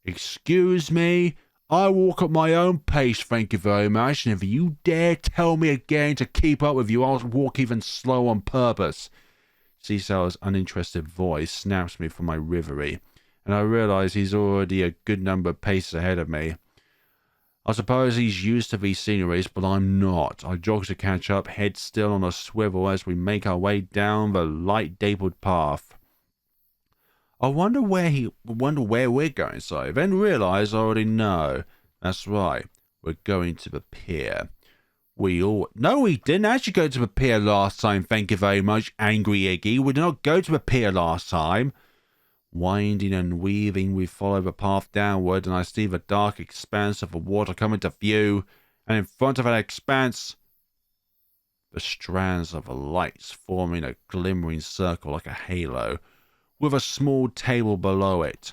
Excuse me, I walk at my own pace, thank you very much, and if you dare tell me again to keep up with you, I'll walk even slow on purpose. Cecil's uninterested voice snaps me from my reverie, and I realize he's already a good number of paces ahead of me. I suppose he's used to these sceneries, but I'm not. I jog to catch up, head still on a swivel as we make our way down the light-dappled path. I wonder where we're going, so then realize I already know. That's right, we're going to the pier. No, we didn't actually go to the pier last time, thank you very much, angry Iggy. We did not go to the pier last time. Winding and weaving, we follow the path downward, and I see the dark expanse of the water come into view, and in front of that expanse, the strands of the lights forming a glimmering circle like a halo, with a small table below it.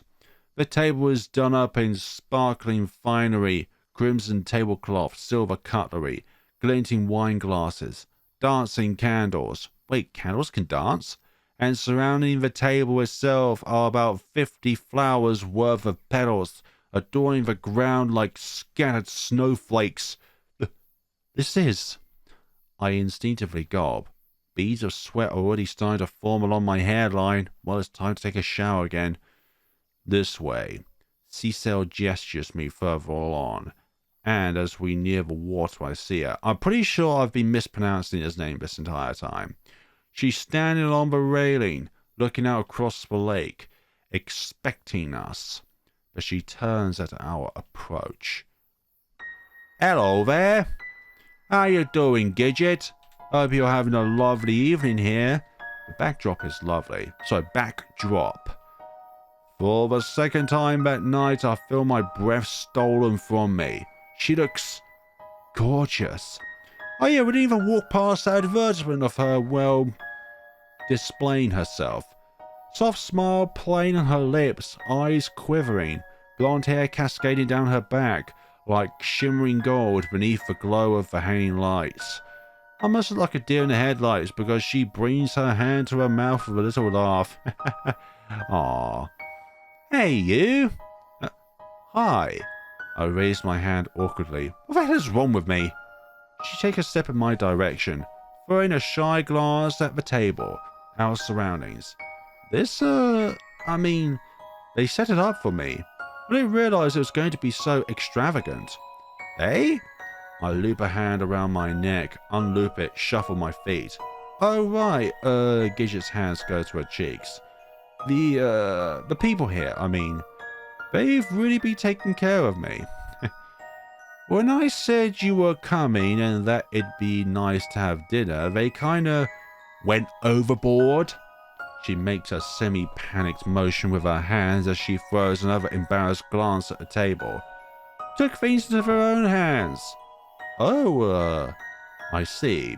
The table is done up in sparkling finery, crimson tablecloth, silver cutlery, glinting wine glasses, dancing candles. Wait, candles can dance? And surrounding the table itself are about 50 flowers worth of petals, adorning the ground like scattered snowflakes. This is... I instinctively gulp. Beads of sweat are already starting to form along my hairline. Well, it's time to take a shower again. This way. Cecil gestures me further on, and as we near the water I see her. I'm pretty sure I've been mispronouncing his name this entire time. She's standing along the railing, looking out across the lake, expecting us. But she turns at our approach. Hello there. How you doing, Gidget? Hope you're having a lovely evening here. The backdrop is lovely. Backdrop. For the second time that night, I feel my breath stolen from me. She looks gorgeous. Oh yeah, we didn't even walk past that advertisement of her, well, displaying herself. Soft smile playing on her lips, eyes quivering, blonde hair cascading down her back like shimmering gold beneath the glow of the hanging lights. I must look like a deer in the headlights because she brings her hand to her mouth with a little laugh. Aww. Hey, you! Hi. I raised my hand awkwardly. What the hell is wrong with me? She takes a step in my direction, throwing a shy glance at the table, our surroundings. They set it up for me. I didn't realize it was going to be so extravagant. Eh? I loop a hand around my neck, unloop it, shuffle my feet. Oh, right, Gidget's hands go to her cheeks. The people here, they've really been taking care of me. When I said you were coming and that it'd be nice to have dinner, they kinda went overboard. She makes a semi-panicked motion with her hands as she throws another embarrassed glance at the table. took things into their own hands. Oh, I see.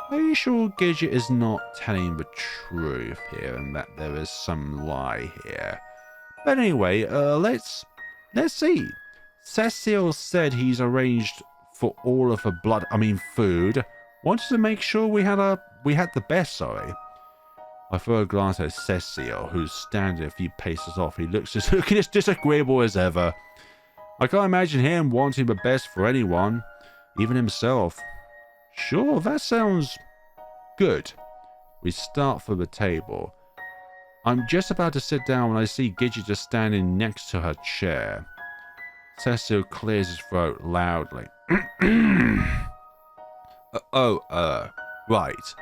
Are you sure Gidget is not telling the truth here and that there is some lie here? But anyway, let's see. Cecil said he's arranged for all of the food. Wanted to make sure we had the best, sorry. I throw a glance at Cecil, who's standing a few paces off. He looks as disagreeable as ever. I can't imagine him wanting the best for anyone, even himself. Sure, that sounds good. We start for the table. I'm just about to sit down when I see Gidget just standing next to her chair. Cecil clears his throat loudly. Right.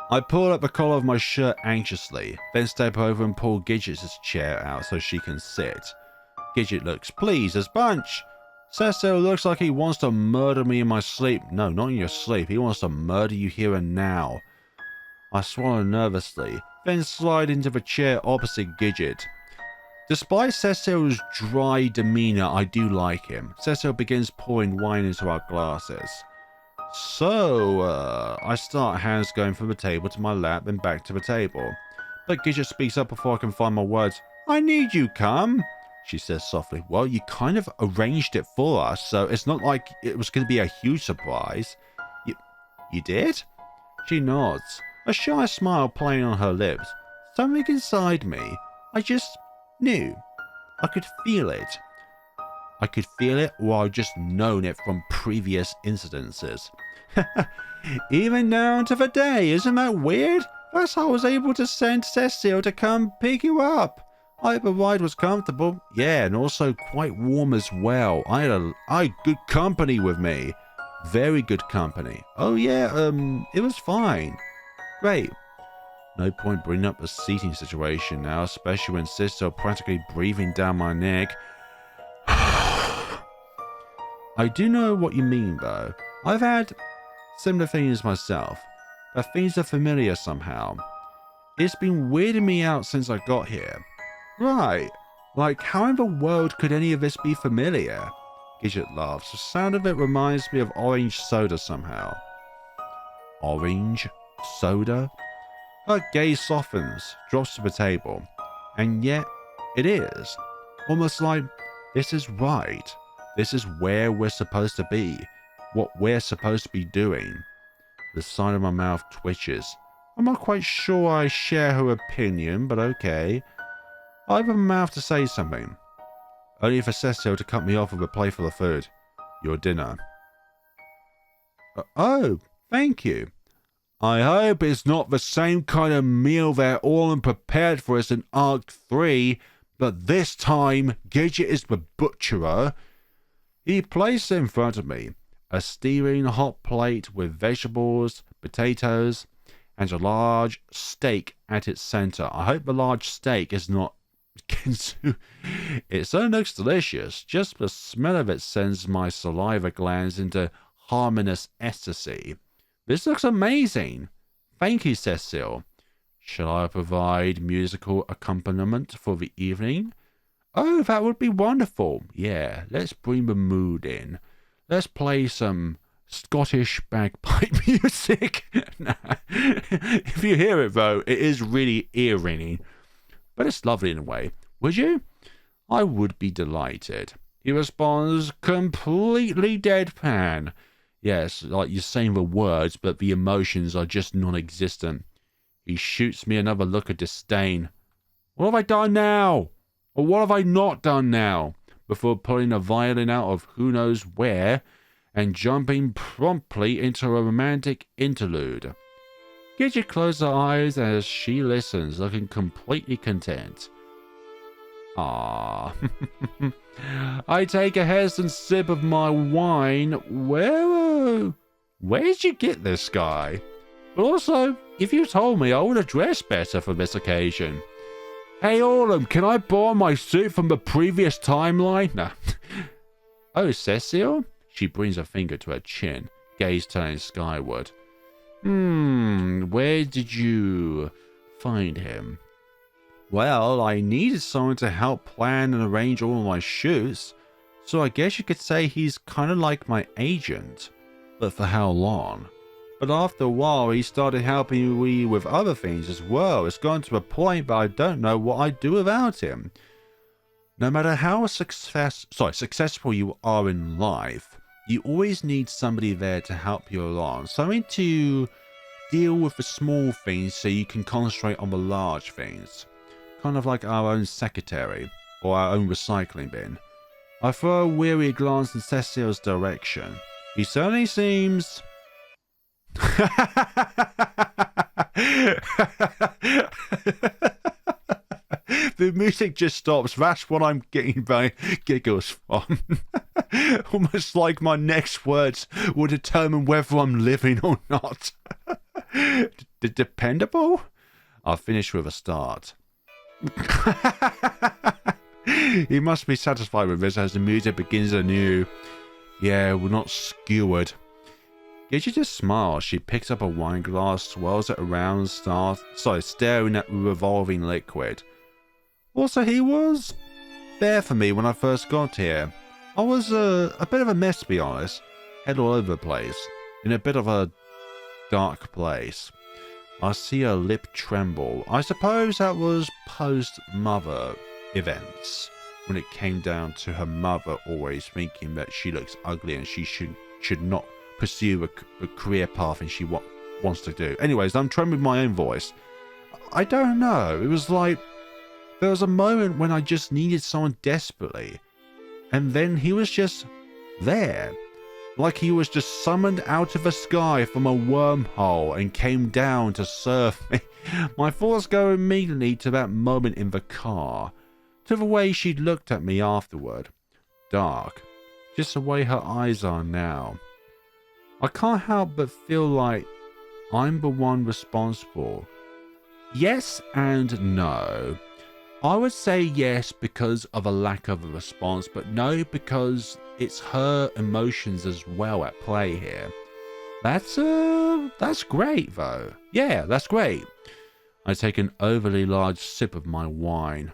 I pull up the collar of my shirt anxiously, then step over and pull Gidget's chair out so she can sit. Gidget looks pleased as punch. Cecil looks like he wants to murder me in my sleep. No, not in your sleep. He wants to murder you here and now. I swallow nervously, then slide into the chair opposite Gidget. Despite Cecil's dry demeanor, I do like him. Cecil begins pouring wine into our glasses. So, I start, hands going from the table to my lap and back to the table. But Gidget speaks up before I can find my words. I need you, come, she says softly. Well, you kind of arranged it for us, so it's not like it was going to be a huge surprise. You did? She nods, a shy smile playing on her lips. Something inside me, I just knew. I could feel it. I could feel it, or I'd just known it from previous incidences. Even down to the day, isn't that weird? That's how I was able to send Cecil to come pick you up. I hope the ride was comfortable. Yeah, and also quite warm as well. I had good company with me. Very good company. Oh yeah, it was fine. Great. No point bringing up the seating situation now, especially when Cecil practically breathing down my neck. I do know what you mean, though. I've had similar things myself, but things are familiar somehow. It's been weirding me out since I got here. Right. Like, how in the world could any of this be familiar? Gidget laughs. The sound of it reminds me of orange soda somehow. Orange soda? Her gaze softens, drops to the table. And yet, it is. Almost like, this is right. This is where we're supposed to be. What we're supposed to be doing. The side of my mouth twitches. I'm not quite sure I share her opinion, but okay. I have a mouth to say something. Only for Cecil to cut me off with a plate full of food. Your dinner. Oh, thank you. I hope it's not the same kind of meal they're all prepared for us in Arc 3, but this time Gidget is the butcherer. He placed in front of me a steaming hot plate with vegetables, potatoes, and a large steak at its center. I hope the large steak is not It so looks delicious. Just the smell of it sends my saliva glands into harmonious ecstasy. This looks amazing. Thank you, Cecil. Shall I provide musical accompaniment for the evening? Oh, that would be wonderful. Yeah, let's bring the mood in. Let's play some Scottish bagpipe music. If you hear it, though, it is really ear-ringing. But it's lovely in a way. Would you? I would be delighted. He responds completely deadpan. Yes, like you're saying the words, but the emotions are just non-existent. He shoots me another look of disdain. What have I done now? Or what have I not done now? Before pulling a violin out of who knows where and jumping promptly into a romantic interlude. Gidget closes her eyes as she listens, looking completely content. Ah, I take a hesitant sip of my wine. Where'd you get this guy? But also, if you told me, I would have dressed better for this occasion. Hey, Autumn, can I borrow my suit from the previous timeline? Nah. Oh, Cecil? She brings a finger to her chin, gaze turning skyward. Where did you find him? Well, I needed someone to help plan and arrange all of my shoots, So I guess you could say he's kind of like my agent. But for how long? But after a while, he started helping me with other things as well. It's gone to a point, but I don't know what I'd do without him. No matter how successful you are in life, you always need somebody there to help you along. Something to deal with the small things so you can concentrate on the large things. Kind of like our own secretary, or our own recycling bin. I throw a weary glance in Cecil's direction. He certainly seems... The music just stops. That's what I'm getting my giggles from. Almost like my next words will determine whether I'm living or not. Dependable? I'll finish with a start. He must be satisfied with this as the music begins anew. Yeah, we're not skewered. Gidget just smiles. She picks up a wine glass, swirls it around, staring at the revolving liquid. Also, he was there for me when I first got here. I was a bit of a mess, to be honest. Head all over the place. In a bit of a dark place. I see her lip tremble. I suppose that was post-mother events. When it came down to her mother always thinking that she looks ugly and she should not pursue a career path and she wants to do. Anyways, I'm trying with my own voice. I don't know. It was like there was a moment when I just needed someone desperately. And then he was just there. Like he was just summoned out of the sky from a wormhole and came down to serve me. My thoughts go immediately to that moment in the car. To the way she looked at me afterward. Dark. Just the way her eyes are now. I can't help but feel like I'm the one responsible. Yes and no. I would say yes because of a lack of a response, but no because it's her emotions as well at play here. That's great though. Yeah, that's great. I take an overly large sip of my wine.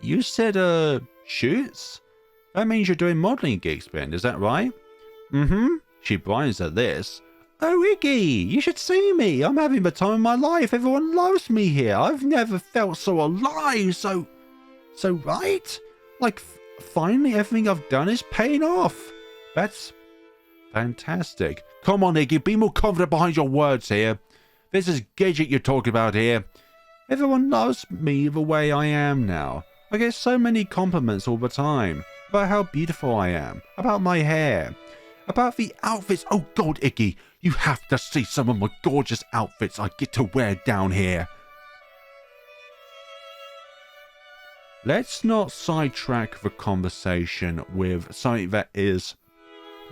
You said, shoots? That means you're doing modelling gigs, Ben, is that right? Mm-hmm. She brightens at this. Oh, Iggy, you should see me. I'm having the time of my life. Everyone loves me here. I've never felt so alive, so right? Like, finally everything I've done is paying off. That's fantastic. Come on, Iggy, be more confident behind your words here. This is Gidget you're talking about here. Everyone loves me the way I am now. I get so many compliments all the time. About how beautiful I am. About my hair. About the outfits. Oh God, Iggy, you have to see some of my gorgeous outfits I get to wear down here. Let's not sidetrack the conversation with something that is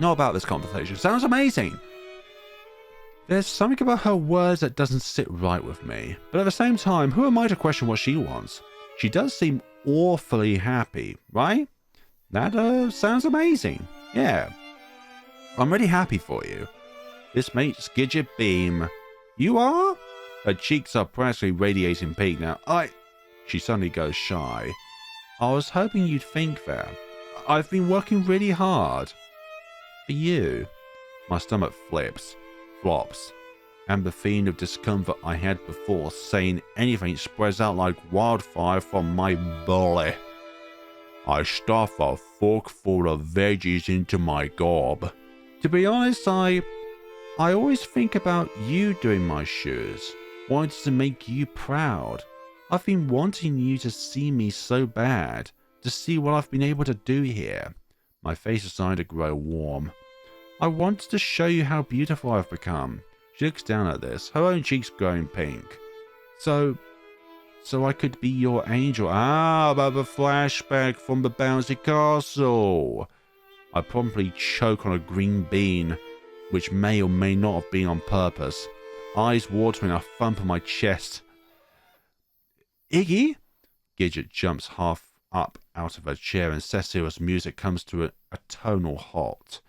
not about this conversation. Sounds amazing. There's something about her words that doesn't sit right with me. But at the same time, who am I to question what she wants? She does seem awfully happy, right? That sounds amazing. Yeah. I'm really happy for you. This makes Gidget beam. You are? Her cheeks are practically radiating pink now. She suddenly goes shy. I was hoping you'd think that. I've been working really hard. For you. My stomach flops, and the feeling of discomfort I had before saying anything spreads out like wildfire from my belly. I stuff a forkful of veggies into my gob. To be honest, I always think about you doing my shoes. Wanted to make you proud. I've been wanting you to see me so bad. To see what I've been able to do here. My face is starting to grow warm. I wanted to show you how beautiful I've become. She looks down at this, her own cheeks growing pink. So I could be your angel. About the flashback from the bouncy castle. I promptly choke on a green bean, which may or may not have been on purpose. Eyes watering, a thump on my chest. Iggy? Gidget jumps half up out of her chair and Cecil's music comes to a tonal halt.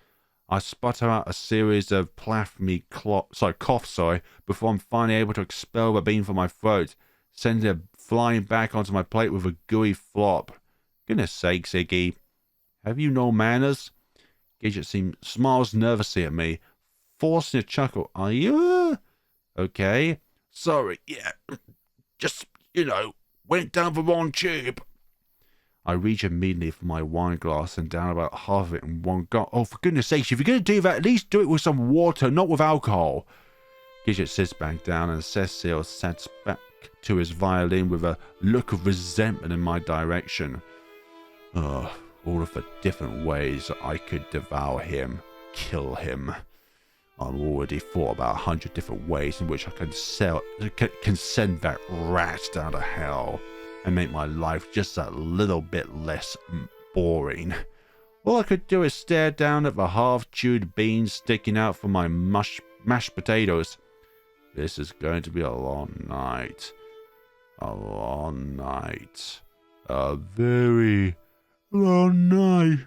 I sputter out a series of coughs, before I'm finally able to expel the bean from my throat, sending it flying back onto my plate with a gooey flop. Goodness sakes, Iggy. Have you no manners? Gidget smiles nervously at me, forcing a chuckle. Are you? Okay. Sorry, yeah. Just, went down the wrong tube. I reach immediately for my wine glass and down about half of it in one gulp. Oh, for goodness sakes, if you're going to do that, at least do it with some water, not with alcohol. Gidget sits back down and Cecile sets back to his violin with a look of resentment in my direction. Ugh, all of the different ways I could devour him, kill him. I've already thought about 100 different ways in which I can send that rat down to hell and make my life just a little bit less boring. All I could do is stare down at the half-chewed beans sticking out from my mashed potatoes. This is going to be a long night. A long night. A very long night.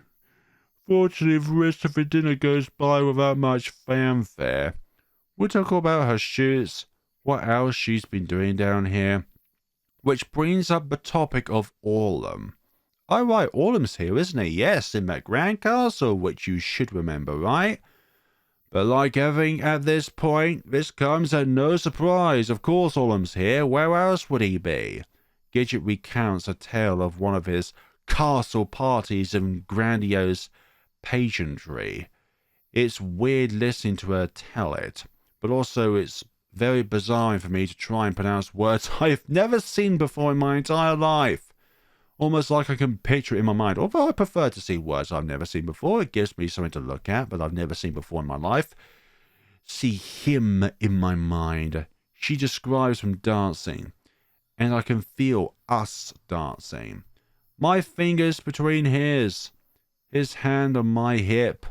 Fortunately, the rest of the dinner goes by without much fanfare. We'll talk about her shoots, what else she's been doing down here, which brings up the topic of Orlem. Oh, right, Orlem's here, isn't he? Yes, in that grand castle, which you should remember, right? But like everything at this point, this comes at no surprise. Of course Orlem's here. Where else would he be? Gidget recounts a tale of one of his castle parties and grandiose pageantry. It's weird listening to her tell it, but also it's very bizarre for me to try and pronounce words I've never seen before in my entire life. Almost like I can picture it in my mind. Although I prefer to see words I've never seen before. It gives me something to look at, but I've never seen before in my life. See him in my mind. She describes him dancing, and I can feel us dancing. My fingers between his hand on my hip.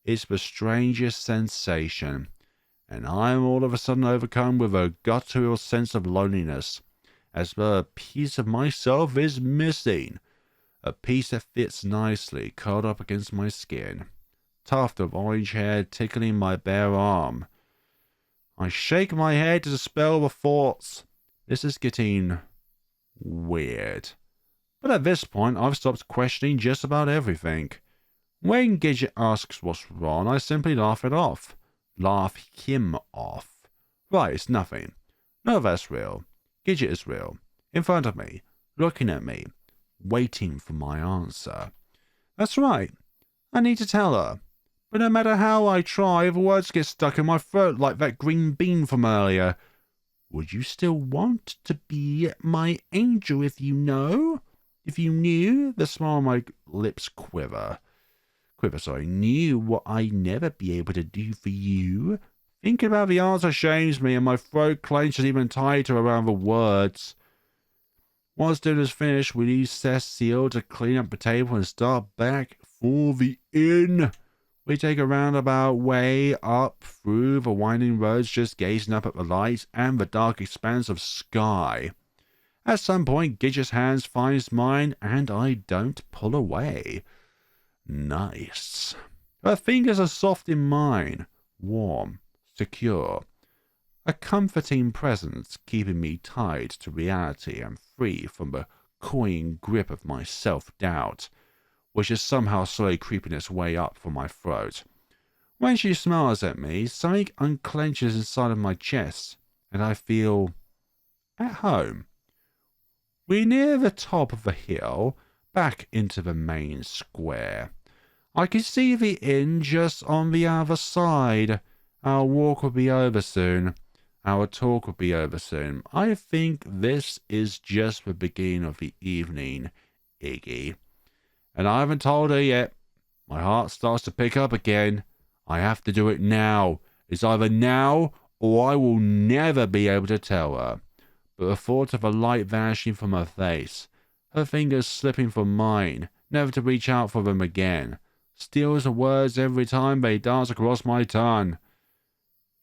It's the strangest sensation, and I'm all of a sudden overcome with a guttural sense of loneliness, as though a piece of myself is missing. A piece that fits nicely, curled up against my skin. Tuft of orange hair tickling my bare arm. I shake my head to dispel the thoughts. This is getting weird. But at this point, I've stopped questioning just about everything. When Gidget asks what's wrong, I simply laugh it off. Laugh him off. Right, it's nothing. No, that's real. Gidget is real. In front of me. Looking at me. Waiting for my answer. That's right. I need to tell her. But no matter how I try, the words get stuck in my throat like that green bean from earlier. Would you still want to be my angel if you know? If you knew? The smile on my lips knew what I'd never be able to do for you. Thinking about the answer shames me, and my throat clenches even tighter around the words. Once dinner's finished, we leave Cecile to clean up the table and start back for the inn. We take a roundabout way up through the winding roads, just gazing up at the lights and the dark expanse of sky. At some point, Gidget's hands finds mine, and I don't pull away. Nice. Her fingers are soft in mine, warm, secure. A comforting presence keeping me tied to reality and free from the cloying grip of my self-doubt, which is somehow slowly creeping its way up from my throat. When she smiles at me, something unclenches inside of my chest, and I feel at home. We near the top of the hill, back into the main square. I can see the inn just on the other side. Our walk will be over soon. Our talk will be over soon. I think this is just the beginning of the evening, Iggy. And I haven't told her yet. My heart starts to pick up again. I have to do it now. It's either now or I will never be able to tell her. But the thought of a light vanishing from her face, her fingers slipping from mine, never to reach out for them again, steals the words every time they dance across my tongue.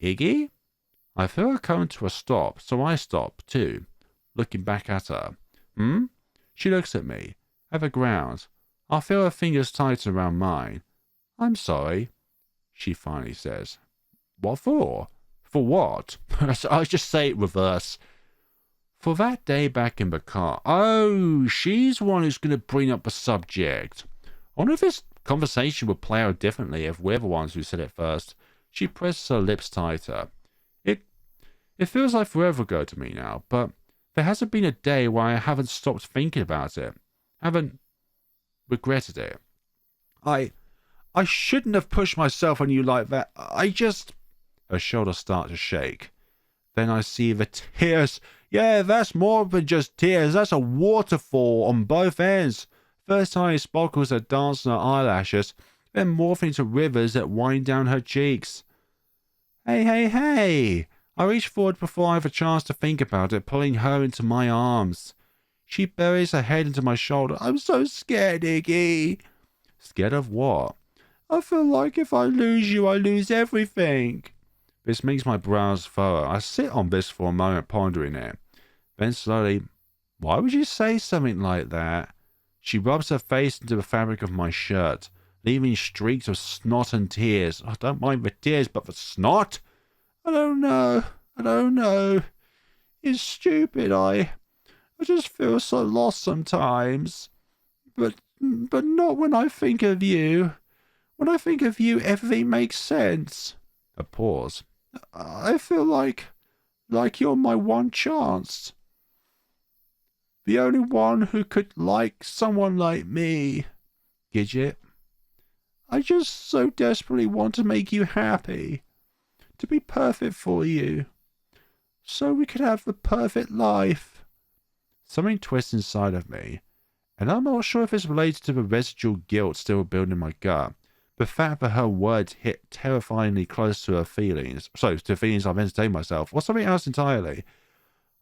Iggy? I feel her come to a stop, so I stop, too, looking back at her. She looks at me, at the ground. I feel her fingers tighten around mine. I'm sorry, she finally says. What for? For what? I just say it reverse. For that day back in the car. Oh, she's the one who's going to bring up the subject. I wonder if this conversation would play out differently if we're the ones who said it first. She presses her lips tighter. It feels like forever ago to me now, but there hasn't been a day where I haven't stopped thinking about it. Haven't regretted it. I shouldn't have pushed myself on you like that. Her shoulders start to shake. Then I see the tears. Yeah, that's more than just tears. That's a waterfall on both ends. First tiny sparkles that dance on her eyelashes, then morph into rivers that wind down her cheeks. Hey. I reach forward before I have a chance to think about it, pulling her into my arms. She buries her head into my shoulder. I'm so scared, Iggy. Scared of what? I feel like if I lose you, I lose everything. This makes my brows furrow. I sit on this for a moment, pondering it. Then slowly, why would you say something like that? She rubs her face into the fabric of my shirt, leaving streaks of snot and tears. I don't mind the tears, but the snot? I don't know. It's stupid. I just feel so lost sometimes. But not when I think of you. When I think of you, everything makes sense. A pause. I feel like you're my one chance. The only one who could like someone like me. Gidget. I just so desperately want to make you happy. To be perfect for you. So we could have the perfect life. Something twists inside of me, and I'm not sure if it's related to the residual guilt still building in my gut. The fact that her words hit terrifyingly close to her feelings, to feelings I've entertained myself, or something else entirely.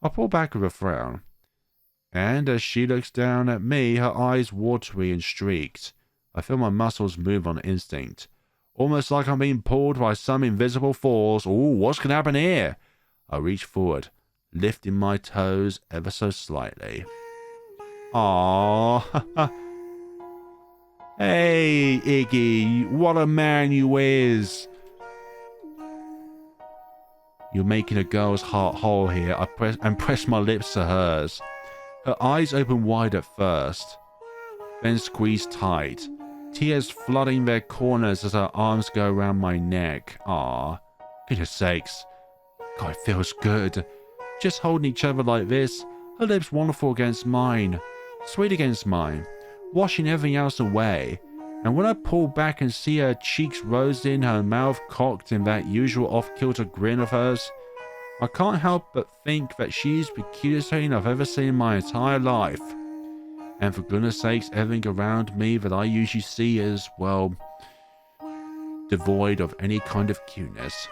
I pull back with a frown, and as she looks down at me, her eyes watery and streaked. I feel my muscles move on instinct. Almost like I'm being pulled by some invisible force. Ooh, what's going to happen here? I reach forward, lifting my toes ever so slightly. Aww. Hey, Iggy, what a man you is. You're making a girl's heart whole here. I press my lips to hers. Her eyes open wide at first, then squeeze tight. Tears flooding their corners as her arms go around my neck. Ah, goodness sakes. God, it feels good. Just holding each other like this. Her lips wonderful against mine. Sweet against mine. Washing everything else away. And when I pull back and see her cheeks rosed in, her mouth cocked in that usual off-kilter grin of hers, I can't help but think that she's the cutest thing I've ever seen in my entire life. And for goodness sakes, everything around me that I usually see is, well, devoid of any kind of cuteness.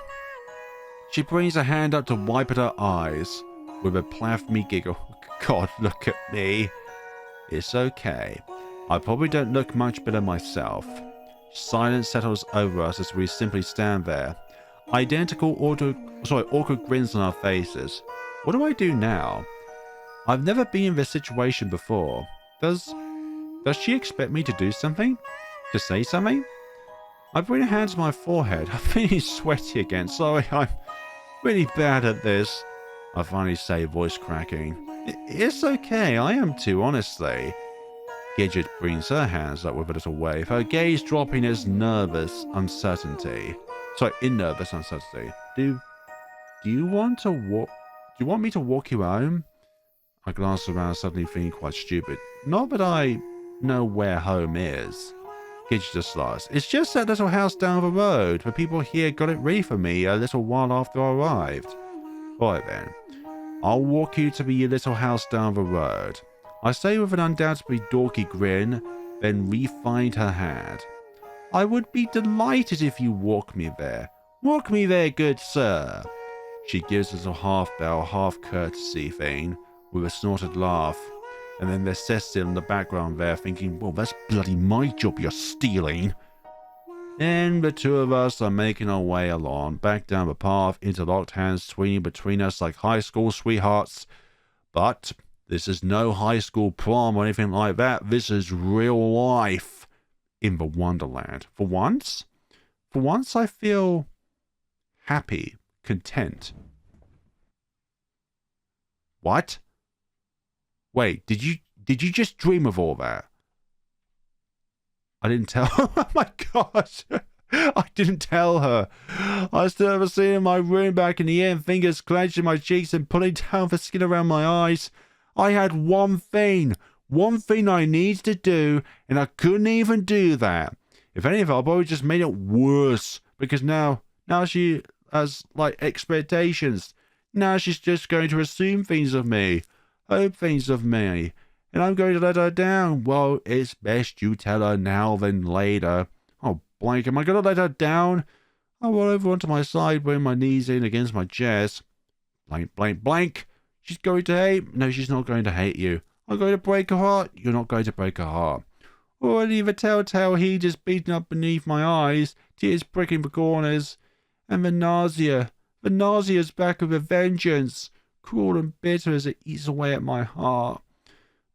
She brings her hand up to wipe at her eyes with a blasphemy giggle. God, look at me. It's okay. I probably don't look much better myself. Silence settles over us as we simply stand there. Identical awkward grins on our faces. What do I do now? I've never been in this situation before. Does she expect me to do something? To say something? I bring a hand to my forehead. I'm feeling sweaty again. Sorry, I'm really bad at this. I finally say, voice cracking. It's okay, I am too, honestly. Gidget brings her hands up with a little wave, her gaze dropping in nervous uncertainty. Do you want me to walk you home? I glance around, suddenly feeling quite stupid. Not that I know where home is. Gidget just laughs. It's just that little house down the road. The people here got it ready for me a little while after I arrived. Right then. I'll walk you to the little house down the road. I say with an undoubtedly dorky grin, then re-find her hand. I would be delighted if you walk me there. Walk me there, good sir. She gives us a half-bow, half-courtesy thing, with a snorted laugh. And then there's Cecil in the background there thinking, well, that's bloody my job you're stealing. Then the two of us are making our way along, back down the path, interlocked hands swinging between us like high school sweethearts. But this is no high school prom or anything like that. This is real life in the Wonderland. For once I feel happy, content. What? Wait, did you just dream of all that? I didn't tell her. Oh my gosh. I didn't tell her. I stood over sitting in my room back in the inn, fingers clenched in my cheeks and pulling down the skin around my eyes. I had one thing I needed to do, and I couldn't even do that. If anything, I probably just made it worse, because now she has, like, expectations. Now she's just going to assume things of me, hope things of me, and I'm going to let her down. Well, it's best you tell her now than later. Oh, blank, am I going to let her down? I roll over onto my side, bring my knees in against my chest. Blank, blank, blank. She's going to hate. No, she's not going to hate you. I'm going to break her heart. You're not going to break her heart. Already the telltale heat just beating up beneath my eyes, tears pricking the corners, and the nausea's back with a vengeance, cruel and bitter as it eats away at my heart.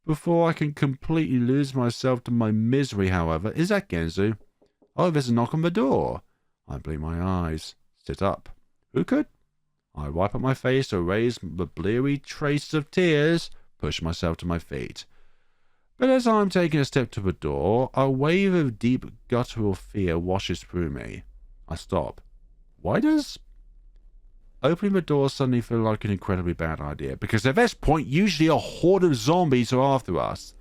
Before I can completely lose myself to my misery, however, is that Genzu? Oh, there's a knock on the door. I blink my eyes. Sit up. Who could? I wipe up my face to erase the bleary traces of tears, push myself to my feet. But as I'm taking a step to the door, a wave of deep guttural fear washes through me. I stop. Why does opening the door suddenly feel like an incredibly bad idea? Because at this point, usually a horde of zombies are after us.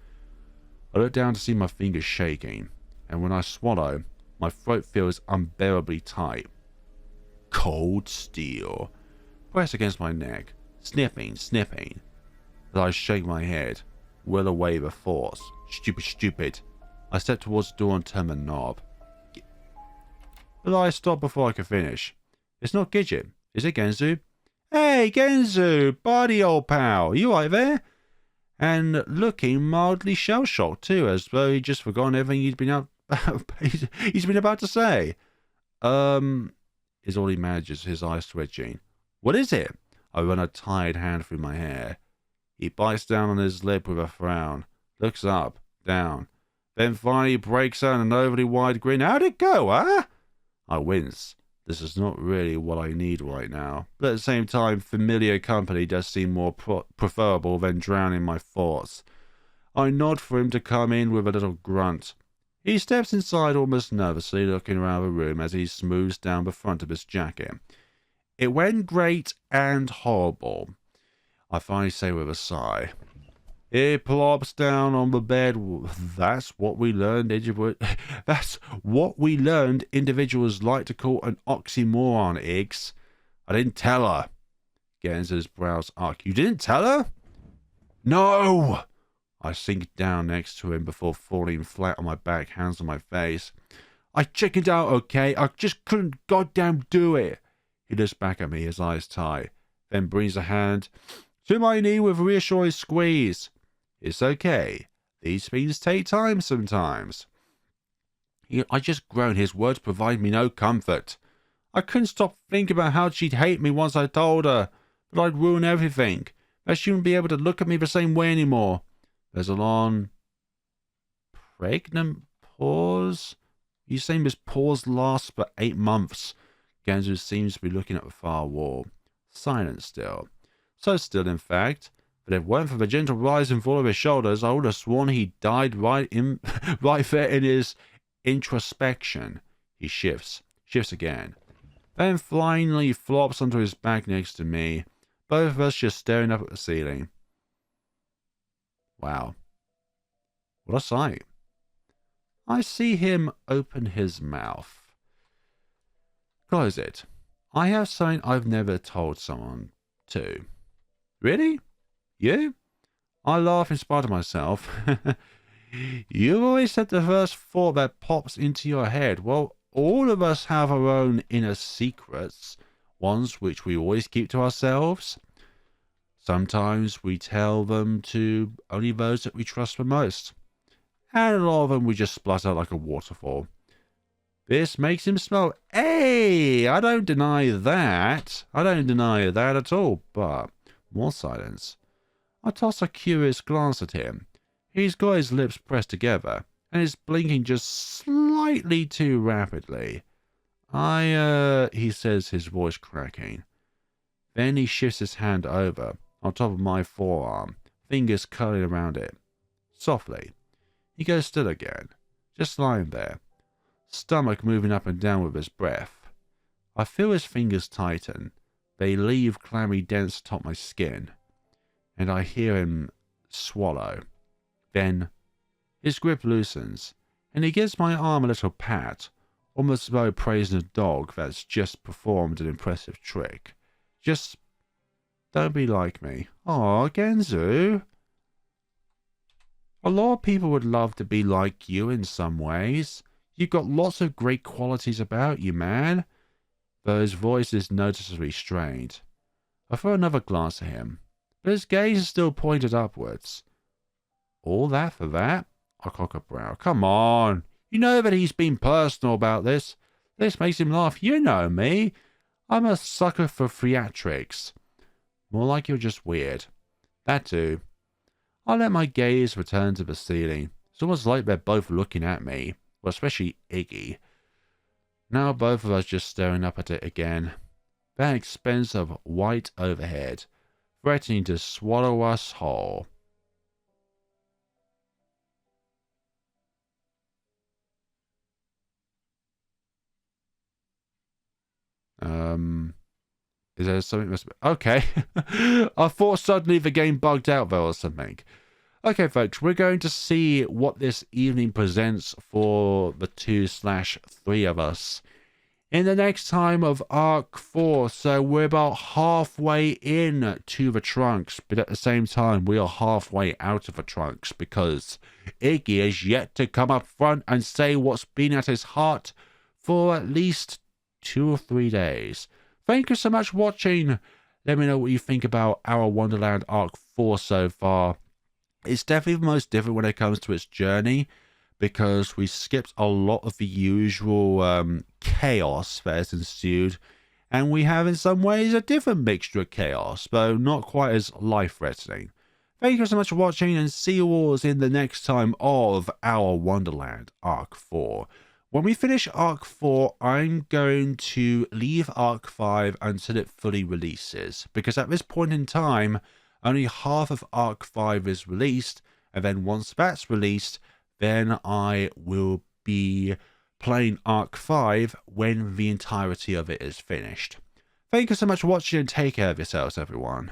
I look down to see my fingers shaking, and when I swallow, my throat feels unbearably tight. Cold steel pressed against my neck, sniffing. As I shake my head, will away the force. Stupid. I step towards the door and turn the knob. But I stop before I can finish. It's not Gidget. Is it Genzu? Hey, Genzu! Buddy, old pal! You right there? And looking mildly shell-shocked, too, as though he'd just forgotten everything he's been about to say. Is all he manages, his eyes twitching. What is it? I run a tired hand through my hair. He bites down on his lip with a frown, looks up, down, then finally breaks out an overly wide grin. How'd it go, huh? I wince. This is not really what I need right now, but at the same time, familiar company does seem more preferable than drowning my thoughts. I nod for him to come in with a little grunt. He steps inside almost nervously, looking around the room as he smooths down the front of his jacket. It went great and horrible, I finally say with a sigh. He plops down on the bed. That's what we learned individuals like to call an oxymoron, Iggs. I didn't tell her. Genzu's brows arc. You didn't tell her? No! I sink down next to him before falling flat on my back, hands on my face. I chickened out, okay? I just couldn't goddamn do it. He looks back at me, his eyes tight, then brings a hand to my knee with a reassuring squeeze. It's okay. These things take time sometimes. I just groaned. His words provide me no comfort. I couldn't stop thinking about how she'd hate me once I told her, that I'd ruin everything, that she wouldn't be able to look at me the same way anymore. There's a long, pregnant pause. You saying this pause lasts for 8 months. Genzu seems to be looking at the far wall. Silent still. So still, in fact, that if it weren't for the gentle rise and fall of his shoulders, I would have sworn he died right there in his introspection. He shifts again, then finally flops onto his back next to me, both of us just staring up at the ceiling. Wow. What a sight. I see him open his mouth. Close it. I have something I've never told someone to. Really? You? I laugh in spite of myself. You've always said the first thought that pops into your head. Well, all of us have our own inner secrets, ones which we always keep to ourselves. Sometimes we tell them to only those that we trust the most. And a lot of them we just splut out like a waterfall. This makes him smile. Hey, I don't deny that. I don't deny that at all, but more silence. I toss a curious glance at him. He's got his lips pressed together, and is blinking just slightly too rapidly. He says, his voice cracking. Then he shifts his hand over, on top of my forearm, fingers curling around it. Softly. He goes still again, just lying there, stomach moving up and down with his breath. I feel his fingers tighten. They leave clammy dents atop my skin, and I hear him swallow. Then his grip loosens, and he gives my arm a little pat, almost as though praising a dog that's just performed an impressive trick. Just don't be like me. Aw, Genzu. A lot of people would love to be like you in some ways. You've got lots of great qualities about you, man. Though his voice is noticeably strained. I throw another glance at him, but his gaze is still pointed upwards. All that for that? I cock a brow. Come on. You know that he's been personal about this. This makes him laugh. You know me. I'm a sucker for theatrics. More like you're just weird. That too. I let my gaze return to the ceiling. It's almost like they're both looking at me. Well, especially Iggy. Now both of us just staring up at it again. That expensive white overhead, threatening to swallow us whole. Is there something? Okay. I thought suddenly the game bugged out there or something. Okay, folks, we're going to see what this evening presents for the 2/3 of us in the next time of Arc 4. So we're about halfway in to the trunks, but at the same time, we are halfway out of the trunks because Iggy is yet to come up front and say what's been at his heart for at least 2 or 3 days. Thank you so much for watching. Let me know what you think about Our Wonderland Arc 4 so far. It's definitely the most different when it comes to its journey because we skipped a lot of the usual chaos that has ensued, and we have in some ways a different mixture of chaos, though not quite as life-threatening. Thank you so much for watching, and see you all in the next time of Our Wonderland Arc 4. When we finish Arc 4, I'm going to leave Arc 5 until it fully releases, because at this point in time, only half of Arc 5 is released, and then once that's released, then I will be playing Arc 5 when the entirety of it is finished. Thank you so much for watching, and take care of yourselves, everyone.